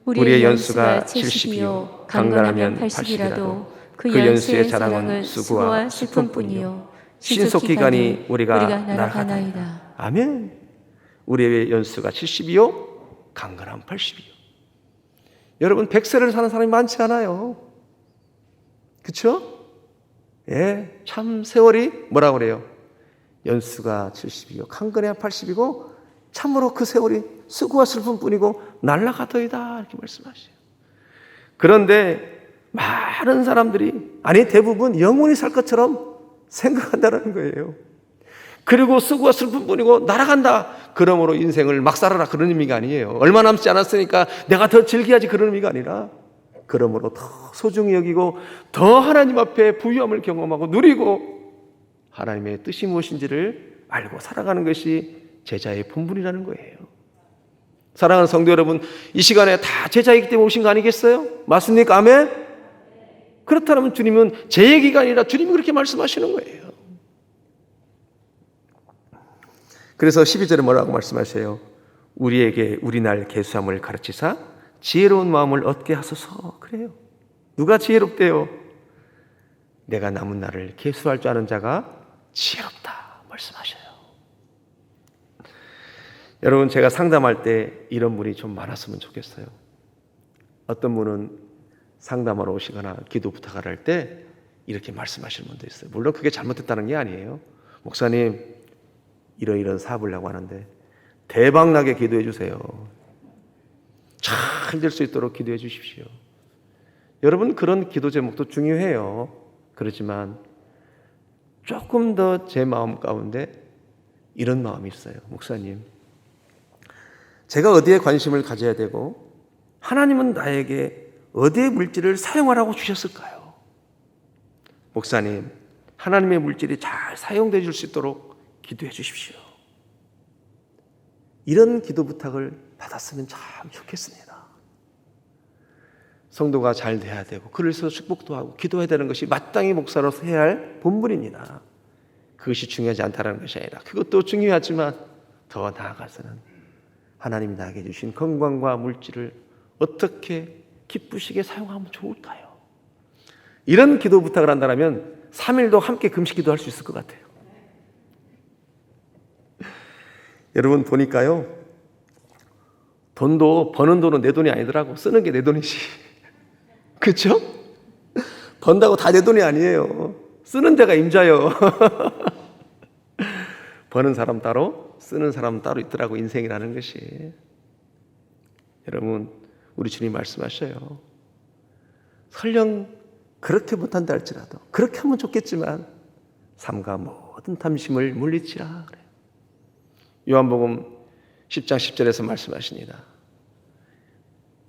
F: 우리의 연수가 70이요 강건하면 80이라도 그 연수의 자랑은 수고와 슬픔뿐이요 신속기간이 우리가 날아가나이다. 아멘. 우리의 연수가 70이요 강건하면 80이요. 여러분 100세를 사는 사람이 많지 않아요. 그렇죠? 예, 참 세월이 뭐라고 그래요? 연수가 70이요 강건해야 80이고 참으로 그 세월이 수고와 슬픔뿐이고 날아가더이다 이렇게 말씀하셔요. 그런데 많은 사람들이 아니 대부분 영원히 살 것처럼 생각한다는 거예요. 그리고 수고와 슬픔뿐이고 날아간다. 그러므로 인생을 막 살아라 그런 의미가 아니에요. 얼마 남지 않았으니까 내가 더 즐겨야지 그런 의미가 아니라 그러므로 더 소중히 여기고 더 하나님 앞에 부유함을 경험하고 누리고 하나님의 뜻이 무엇인지를 알고 살아가는 것이 제자의 본분이라는 거예요. 사랑하는 성도 여러분, 이 시간에 다 제자이기 때문에 오신 거 아니겠어요? 맞습니까? 아멘? 그렇다면 주님은 제 얘기가 아니라 주님이 그렇게 말씀하시는 거예요. 그래서 12절에 뭐라고 말씀하세요? 우리에게 우리 날 계수함을 가르치사 지혜로운 마음을 얻게 하소서. 그래요. 누가 지혜롭대요? 내가 남은 날을 계수할 줄 아는 자가 지혜롭다 말씀하셔요. 여러분 제가 상담할 때 이런 분이 좀 많았으면 좋겠어요. 어떤 분은 상담하러 오시거나 기도 부탁을 할 때 이렇게 말씀하시는 분도 있어요. 물론 그게 잘못됐다는 게 아니에요. 목사님 이런 사업을 하고 하는데 대박나게 기도해 주세요. 잘 될 수 있도록 기도해 주십시오. 여러분 그런 기도 제목도 중요해요. 그렇지만 조금 더 제 마음 가운데 이런 마음이 있어요. 목사님 제가 어디에 관심을 가져야 되고 하나님은 나에게 어디에 물질을 사용하라고 주셨을까요? 목사님 하나님의 물질이 잘 사용되어 줄 수 있도록 기도해 주십시오. 이런 기도 부탁을 받았으면 참 좋겠습니다. 성도가 잘 돼야 되고 그래서 축복도 하고 기도해야 되는 것이 마땅히 목사로서 해야 할 본분입니다. 그것이 중요하지 않다는 것이 아니라 그것도 중요하지만 더 나아가서는 하나님이 나에게 주신 건강과 물질을 어떻게 기쁘시게 사용하면 좋을까요? 이런 기도 부탁을 한다면 3일도 함께 금식 기도할 수 있을 것 같아요. 여러분 보니까요, 돈도 버는 돈은 내 돈이 아니더라고. 쓰는 게 내 돈이지. 그렇죠? 번다고 다 내 돈이 아니에요. 쓰는 데가 임자요. 버는 사람 따로, 쓰는 사람 따로 있더라고, 인생이라는 것이. 여러분, 우리 주님 말씀하셔요. 설령 그렇게 못한다 할지라도, 그렇게 하면 좋겠지만 삼가 모든 탐심을 물리치라 그래요. 요한복음 10장 10절에서 말씀하십니다.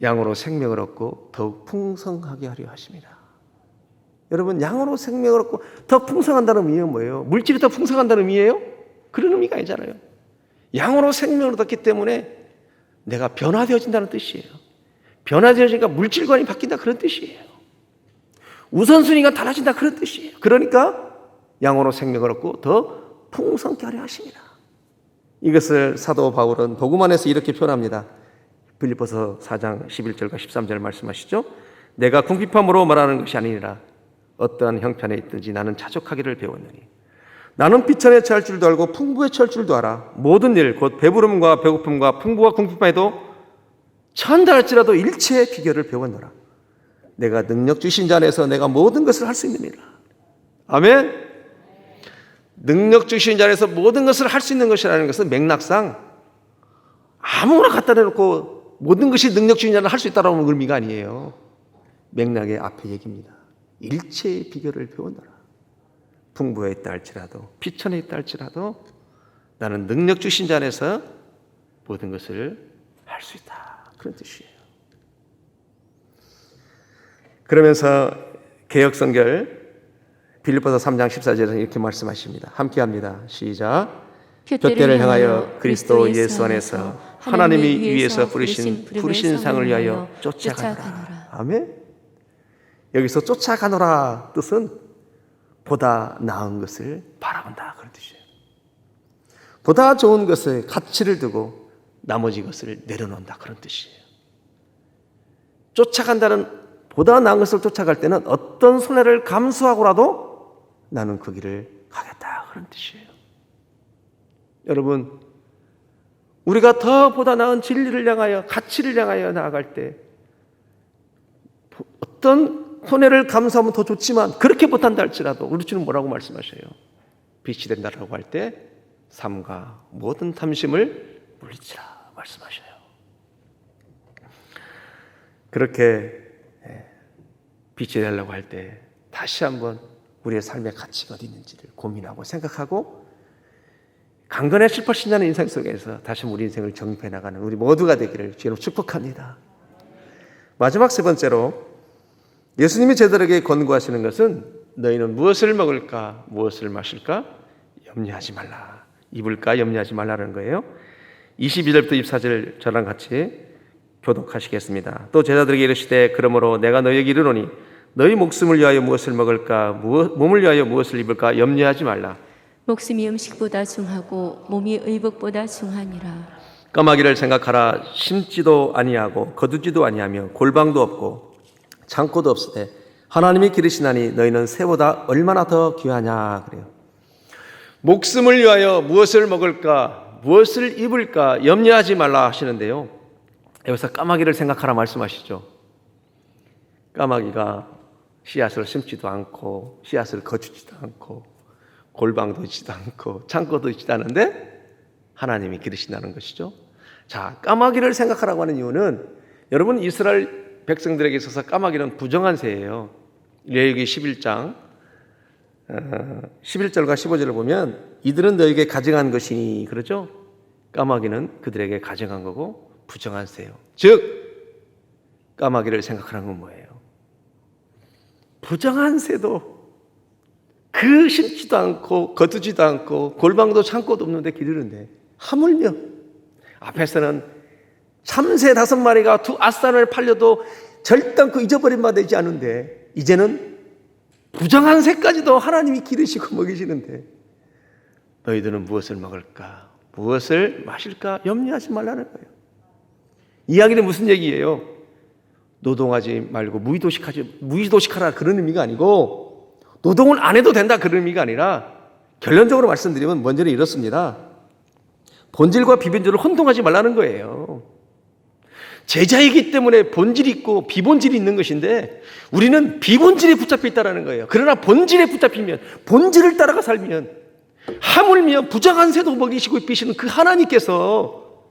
F: 양으로 생명을 얻고 더욱 풍성하게 하려 하십니다. 여러분, 양으로 생명을 얻고 더 풍성한다는 의미가 뭐예요? 물질이 더 풍성한다는 의미예요? 그런 의미가 아니잖아요. 양으로 생명을 얻었기 때문에 내가 변화되어진다는 뜻이에요. 변화되어지니까 물질관이 바뀐다, 그런 뜻이에요. 우선순위가 달라진다, 그런 뜻이에요. 그러니까 양으로 생명을 얻고 더 풍성케 하려 하십니다. 이것을 사도 바울은 복음 안에서 이렇게 표현합니다. 빌립보서 4장 11절과 13절 말씀하시죠. 내가 궁핍함으로 말하는 것이 아니니라. 어떠한 형편에 있든지 나는 자족하기를 배웠느니 나는 비천에 처할 줄도 알고 풍부에 처할 줄도 알아. 모든 일 곧 배부름과 배고픔과 풍부와 궁핍함에도 처한다 할지라도 일체의 비결을 배웠노라. 내가 능력 주신 자 안에서 내가 모든 것을 할 수 있느니라. 아멘. 능력 주신 자 안에서 모든 것을 할 수 있는 것이라는 것은 맥락상 아무거나 갖다 대놓고 모든 것이 능력 주신 자는 할 수 있다라는 의미가 아니에요. 맥락의 앞에 얘기입니다. 일체의 비결을 배웠노라. 풍부에 있다 할지라도 피천에 있다 할지라도 나는 능력 주신 자 안에서 모든 것을 할 수 있다, 그런 뜻이에요. 그러면서 개역성결 빌립보서 3장 14절에서 이렇게 말씀하십니다. 함께합니다. 시작. 둯대를 향하여 그리스도 예수 안에서 하나님이 위에서 부르신 상을 위하여 쫓아가노라. 아멘. 여기서 쫓아가노라 뜻은 보다 나은 것을 바라본다, 그런 뜻이에요. 보다 좋은 것에 가치를 두고 나머지 것을 내려놓는다, 그런 뜻이에요. 쫓아간다는, 보다 나은 것을 쫓아갈 때는 어떤 손해를 감수하고라도 나는 그 길을 가겠다, 그런 뜻이에요. 여러분, 우리가 더 보다 나은 진리를 향하여, 가치를 향하여 나아갈 때 어떤 손해를 감수하면 더 좋지만 그렇게 못한다 할지라도 우리 주는 뭐라고 말씀하셔요? 빛이 된다라고 할 때 삼가 모든 탐심을 물리치라 말씀하셔요. 그렇게 빛이 되려고 할 때 다시 한번 우리의 삶의 가치가 어디 있는지를 고민하고 생각하고 강건해 슬퍼신다는 인생 속에서 다시 우리 인생을 정립해 나가는 우리 모두가 되기를 주로 축복합니다. 마지막 세 번째로 예수님이 제자들에게 권고하시는 것은 너희는 무엇을 먹을까 무엇을 마실까 염려하지 말라. 입을까 염려하지 말라는 거예요. 22절부터 24절 저랑 같이 교독하시겠습니다. 또 제자들에게 이르시되 그러므로 내가 너희에게 이르노니 너희 목숨을 위하여 무엇을 먹을까 몸을 위하여 무엇을 입을까 염려하지 말라.
G: 목숨이 음식보다 중하고 몸이 의복보다 중하니라.
F: 까마귀를 생각하라. 심지도 아니하고 거두지도 아니하며 골방도 없고 창고도 없으되 하나님이 기르시나니 너희는 새보다 얼마나 더 귀하냐 그래요. 목숨을 위하여 무엇을 먹을까 무엇을 입을까 염려하지 말라 하시는데요. 여기서 까마귀를 생각하라 말씀하시죠. 까마귀가 씨앗을 심지도 않고 씨앗을 거두지도 않고 골방도 있지도 않고 창고도 있지도 않은데 하나님이 기르신다는 것이죠. 자, 까마귀를 생각하라고 하는 이유는 여러분 이스라엘 백성들에게 있어서 까마귀는 부정한 새예요. 레위기 11장 11절과 15절을 보면 이들은 너에게 가증한 것이니 그러죠. 까마귀는 그들에게 가증한 거고 부정한 새예요. 즉 까마귀를 생각하는 건 뭐예요? 부정한 새도 그 심지도 않고 거두지도 않고 골방도 창고도 없는데 기르는데 하물며 앞에서는 참새 5마리가 두 앗산을 팔려도 절단코 잊어버린 바 되지 않은데 이제는 부정한 새까지도 하나님이 기르시고 먹이시는데 너희들은 무엇을 먹을까 무엇을 마실까 염려하지 말라는 거예요. 이야기는 무슨 얘기예요? 노동하지 말고 무의도식하라 그런 의미가 아니고 노동을 안 해도 된다 그런 의미가 아니라 결론적으로 말씀드리면 먼저는 이렇습니다. 본질과 비본질을 혼동하지 말라는 거예요. 제자이기 때문에 본질이 있고 비본질이 있는 것인데 우리는 비본질에 붙잡혀 있다는 거예요. 그러나 본질에 붙잡히면 본질을 따라가 살면 하물며 부정한 새도 먹이시고 입히시는 그 하나님께서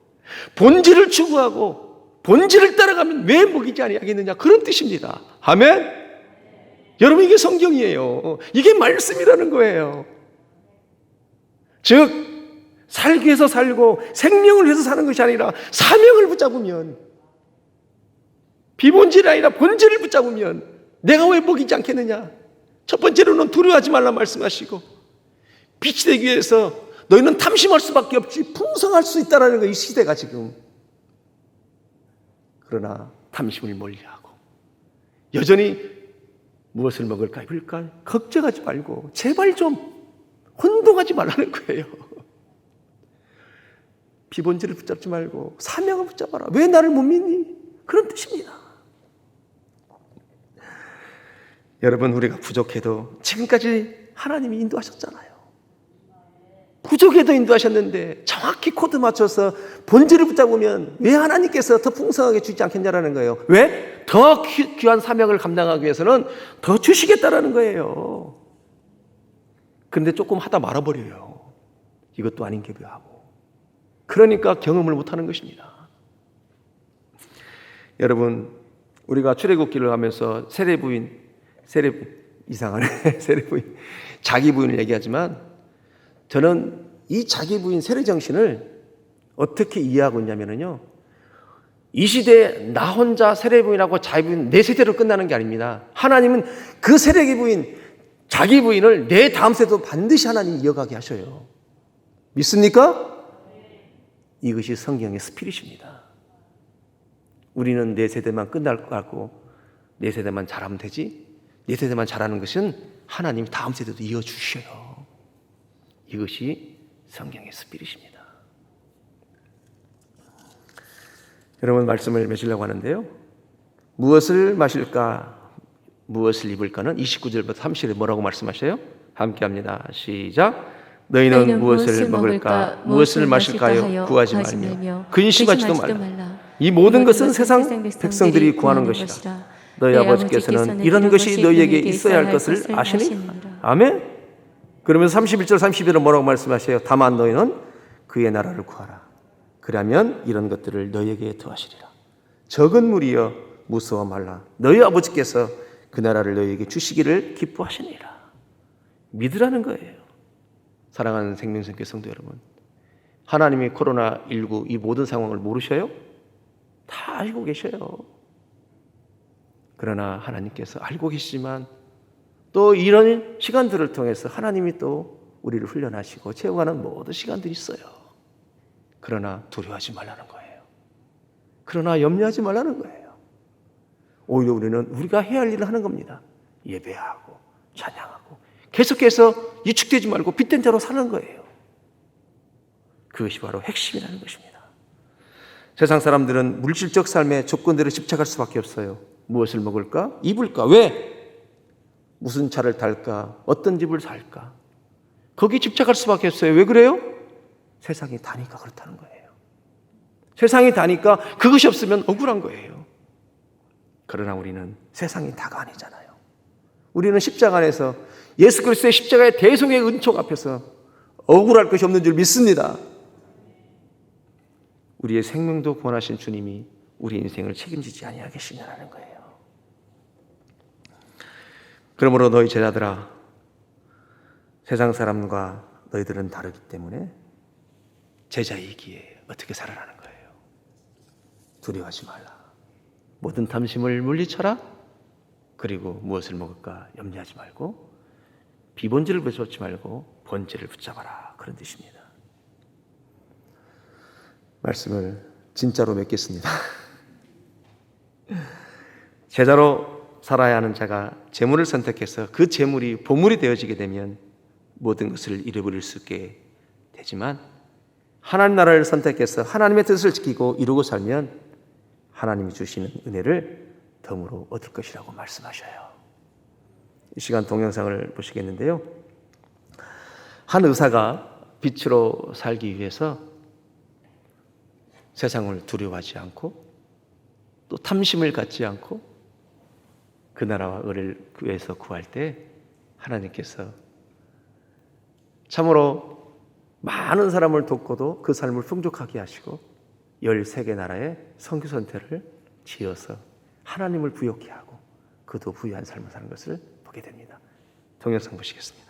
F: 본질을 추구하고 본질을 따라가면 왜 먹이지 아니하겠느냐 그런 뜻입니다. 아멘? 여러분 이게 성경이에요. 이게 말씀이라는 거예요. 즉 살기 위해서 살고 생명을 위해서 사는 것이 아니라 사명을 붙잡으면 비본질이 아니라 본질을 붙잡으면 내가 왜 먹이지 않겠느냐. 첫 번째로는 두려워하지 말라 말씀하시고 빛이 되기 위해서 너희는 탐심할 수밖에 없지 풍성할 수 있다는 거예요. 이 시대가 지금. 그러나 탐심을 멀리하고 여전히 무엇을 먹을까 입을까 걱정하지 말고 제발 좀 혼동하지 말라는 거예요. 비본질을 붙잡지 말고 사명을 붙잡아라. 왜 나를 못 믿니? 그런 뜻입니다. 여러분 우리가 부족해도 지금까지 하나님이 인도하셨잖아요. 부족해도 인도하셨는데 정확히 코드 맞춰서 본질을 붙잡으면 왜 하나님께서 더 풍성하게 주지 않겠냐라는 거예요. 왜? 더 귀한 사명을 감당하기 위해서는 더 주시겠다라는 거예요. 그런데 조금 하다 말아버려요. 이것도 아닌 게 묘하고. 그러니까 경험을 못하는 것입니다. 여러분 우리가 출애굽기를 하면서 이상하네. 세례부인, 자기 부인을 얘기하지만 저는 이 자기 부인 세례 정신을 어떻게 이해하고 있냐면요. 이 시대에 나 혼자 세례 부인하고 자기 부인 내 세대로 끝나는 게 아닙니다. 하나님은 그 세례 부인, 자기 부인을 내 다음 세대도 반드시 하나님이 이어가게 하셔요. 믿습니까? 이것이 성경의 스피릿입니다. 우리는 내 세대만 끝날 것 같고 내 세대만 잘하면 되지 내 세대만 잘하는 것은 하나님이 다음 세대도 이어주셔요. 이것이 성경의 스피릿입니다. 여러분 말씀을 맺으려고 하는데요. 무엇을 마실까 무엇을 입을까는 29절부터 30절에 뭐라고 말씀하셔요? 함께 합니다. 시작. 너희는 무엇을 먹을까 무엇을 마실까요? 구하지 말며 근심하지도 말라. 이 모든 것은 세상 백성들이 구하는 것이라. 너희 아버지께서는 이런 것이 너희에게 있어야 할 것을 아시니? 아멘? 그러면서 31절 32절은 뭐라고 말씀하세요? 다만 너희는 그의 나라를 구하라. 그러면 이런 것들을 너희에게 더하시리라. 적은 무리여 무서워 말라. 너희 아버지께서 그 나라를 너희에게 주시기를 기뻐하시니라. 믿으라는 거예요. 사랑하는 생명선교 성도 여러분, 하나님이 코로나19 이 모든 상황을 모르셔요? 다 알고 계셔요. 그러나 하나님께서 알고 계시지만 또 이런 시간들을 통해서 하나님이 또 우리를 훈련하시고 채워가는 모든 시간들이 있어요. 그러나 두려워하지 말라는 거예요. 그러나 염려하지 말라는 거예요. 오히려 우리는 우리가 해야 할 일을 하는 겁니다. 예배하고 찬양하고 계속해서 위축되지 말고 빛된 자로 사는 거예요. 그것이 바로 핵심이라는 것입니다. 세상 사람들은 물질적 삶의 조건대로 집착할 수밖에 없어요. 무엇을 먹을까? 입을까? 왜? 무슨 차를 탈까? 어떤 집을 살까? 거기 집착할 수밖에 없어요. 왜 그래요? 세상이 다니까 그렇다는 거예요. 세상이 다니까 그것이 없으면 억울한 거예요. 그러나 우리는 세상이 다가 아니잖아요. 우리는 십자가 안에서 예수 그리스도의 십자가의 대속의 은총 앞에서 억울할 것이 없는 줄 믿습니다. 우리의 생명도 구원하신 주님이 우리 인생을 책임지지 아니하겠느냐는 거예요. 그러므로 너희 제자들아, 세상 사람과 너희들은 다르기 때문에 제자이기에 어떻게 살아라는 거예요. 두려워하지 말라. 모든 탐심을 물리쳐라. 그리고 무엇을 먹을까 염려하지 말고 비본질을 붙잡지 말고 본질을 붙잡아라. 그런 뜻입니다. 말씀을 진짜로 맺겠습니다. 제자로 살아야 하는 자가 재물을 선택해서 그 재물이 보물이 되어지게 되면 모든 것을 잃어버릴 수 있게 되지만 하나님 나라를 선택해서 하나님의 뜻을 지키고 이루고 살면 하나님이 주시는 은혜를 덤으로 얻을 것이라고 말씀하셔요. 이 시간 동영상을 보시겠는데요. 한 의사가 빛으로 살기 위해서 세상을 두려워하지 않고 또 탐심을 갖지 않고 그 나라와 의를 위해서 구할 때 하나님께서 참으로 많은 사람을 돕고도 그 삶을 풍족하게 하시고 13개 나라의 선교선태를 지어서 하나님을 부욕케 하고 그도 부유한 삶을 사는 것을 보게 됩니다. 동영상 보시겠습니다.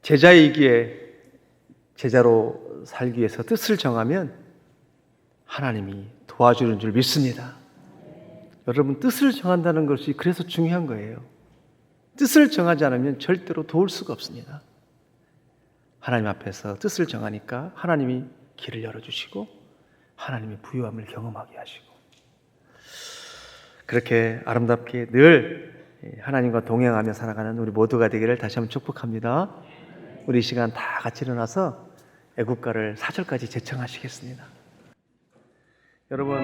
F: 제자이기에 제자로 살기 위해서 뜻을 정하면 하나님이 도와주는 줄 믿습니다. 여러분, 뜻을 정한다는 것이 그래서 중요한 거예요. 뜻을 정하지 않으면 절대로 도울 수가 없습니다. 하나님 앞에서 뜻을 정하니까 하나님이 길을 열어주시고 하나님의 부유함을 경험하게 하시고, 그렇게 아름답게 늘 하나님과 동행하며 살아가는 우리 모두가 되기를 다시 한번 축복합니다. 우리 이 시간 다 같이 일어나서 애국가를 4절까지 제청하시겠습니다. 여러분,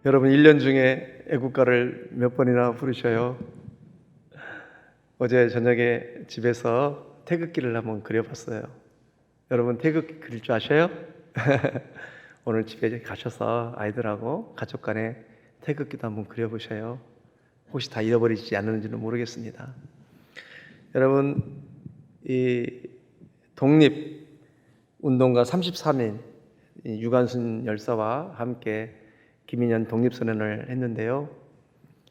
F: 여러분 1년 중에 애국가를 몇 번이나 부르셔요? 어제 저녁에 집에서 태극기를 한번 그려봤어요. 여러분 태극기 그릴 줄 아셔요? 오늘 집에 가셔서 아이들하고 가족 간에 태극기도 한번 그려보셔요. 혹시 다 잃어버리지 않는지는 모르겠습니다. 여러분 이 독립운동가 33인 유관순 열사와 함께 김인현 독립선언을 했는데요.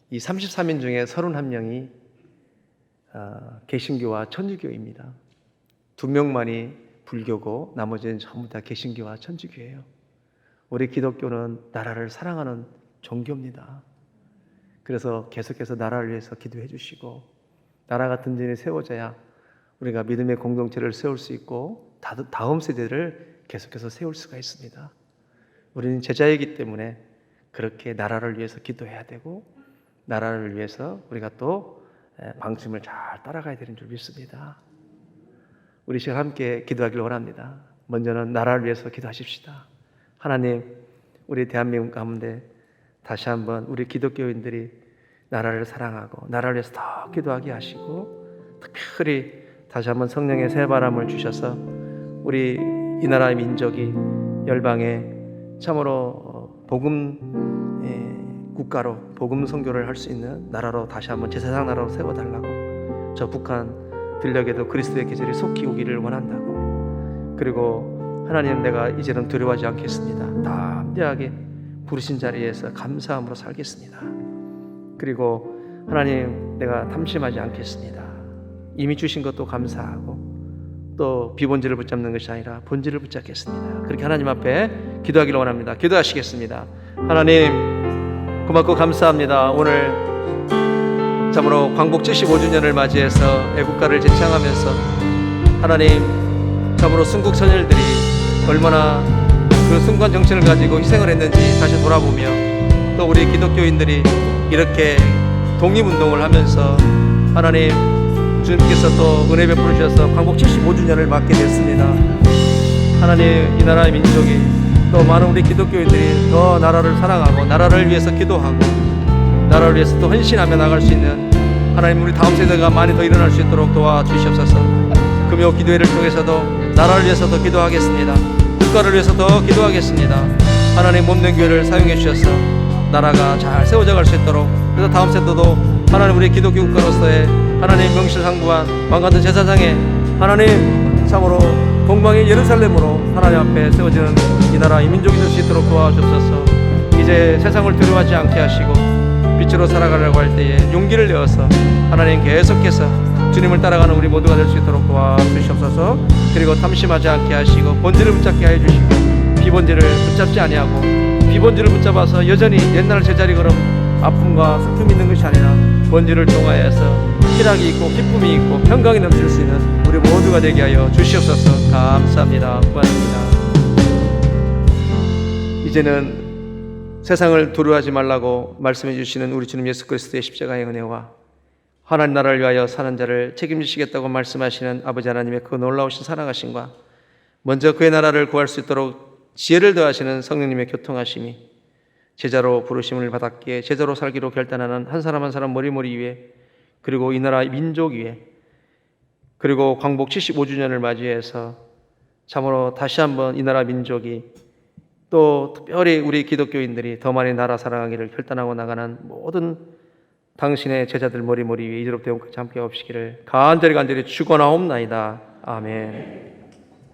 F: 이 33인 중에 31명이 개신교와 천주교입니다. 2명만이 불교고 나머지는 전부 다 개신교와 천주교예요. 우리 기독교는 나라를 사랑하는 종교입니다. 그래서 계속해서 나라를 위해서 기도해 주시고 나라가 든든히 세워져야 우리가 믿음의 공동체를 세울 수 있고 다음 세대를 계속해서 세울 수가 있습니다. 우리는 제자이기 때문에 그렇게 나라를 위해서 기도해야 되고 나라를 위해서 우리가 또 방침을 잘 따라가야 되는 줄 믿습니다. 우리 시간 함께 기도하기를 원합니다. 먼저는 나라를 위해서 기도하십시다. 하나님, 우리 대한민국 가운데 다시 한번 우리 기독교인들이 나라를 사랑하고 나라를 위해서 더 기도하게 하시고 특별히 다시 한번 성령의 새바람을 주셔서 우리 이 나라의 민족이 열방에 참으로 복음 국가로 복음 선교를 할 수 있는 나라로 다시 한번 제사장 나라로 세워달라고, 저 북한 들녘에도 그리스도의 계절이 속히 오기를 원한다고, 그리고 하나님, 내가 이제는 두려워하지 않겠습니다. 담대하게 부르신 자리에서 감사함으로 살겠습니다. 그리고 하나님, 내가 탐심하지 않겠습니다. 이미 주신 것도 감사하고 또 비본질을 붙잡는 것이 아니라 본질을 붙잡겠습니다. 그렇게 하나님 앞에 기도하기를 원합니다. 기도하시겠습니다. 하나님, 고맙고 감사합니다. 오늘 참으로 광복 75주년을 맞이해서 애국가를 제창하면서 하나님, 참으로 순국 선열들이 얼마나 그 순간 정신을 가지고 희생을 했는지 다시 돌아보며, 또 우리 기독교인들이 이렇게 독립운동을 하면서 하나님, 주님께서 또 은혜 베풀어 주셔서 광복 75주년을 맞게 됐습니다. 하나님, 이 나라의 민족이 또 많은 우리 기독교인들이 더 나라를 사랑하고 나라를 위해서 기도하고 나라를 위해서 또 헌신하며 나갈 수 있는, 하나님, 우리 다음 세대가 많이 더 일어날 수 있도록 도와주시옵소서. 금요 기도회를 통해서도 나라를 위해서 더 기도하겠습니다. 국가를 위해서 더 기도하겠습니다. 하나님, 몸된 교회를 사용해 주셔서 나라가 잘 세워져 갈 수 있도록, 그래서 다음 세대도 하나님, 우리 기독교 국가로서의 하나님 명실상부한 왕같은 제사장에 하나님, 참으로 동방의 예루살렘으로 하나님 앞에 세워지는 이 나라, 이 민족이 될 수 있도록 도와주옵소서. 이제 세상을 두려워하지 않게 하시고 빛으로 살아가려고 할 때에 용기를 내어서 하나님, 계속해서 주님을 따라가는 우리 모두가 될 수 있도록 도와주시옵소서. 그리고 탐심하지 않게 하시고 본질을 붙잡게 하여 주시고 비본질을 붙잡지 아니하고 비본질을 붙잡아서 여전히 옛날 제자리 걸음 아픔과 슬픔이 있는 것이 아니라 본질을 통하여서 희락이 있고 기쁨이 있고 평강이 넘칠 수 있는 우리 모두가 되게 하여 주시옵소서. 감사합니다. 고맙습니다. 이제는 세상을 두려워하지 말라고 말씀해 주시는 우리 주님 예수 그리스도의 십자가의 은혜와 하나님 나라를 위하여 사는 자를 책임지시겠다고 말씀하시는 아버지 하나님의 그 놀라우신 사랑하심과 먼저 그의 나라를 구할 수 있도록 지혜를 더하시는 성령님의 교통하심이 제자로 부르심을 받았기에 제자로 살기로 결단하는 한 사람 한 사람 머리머리 위에, 그리고 이 나라 민족 위에, 그리고 광복 75주년을 맞이해서 참으로 다시 한번 이 나라 민족이 또 특별히 우리 기독교인들이 더 많이 나라 사랑하기를 결단하고 나가는 모든 당신의 제자들 머리머리 위에 이제로부터 영원까지 함께 없으시기를 간절히 축원하옵나이다. 아멘.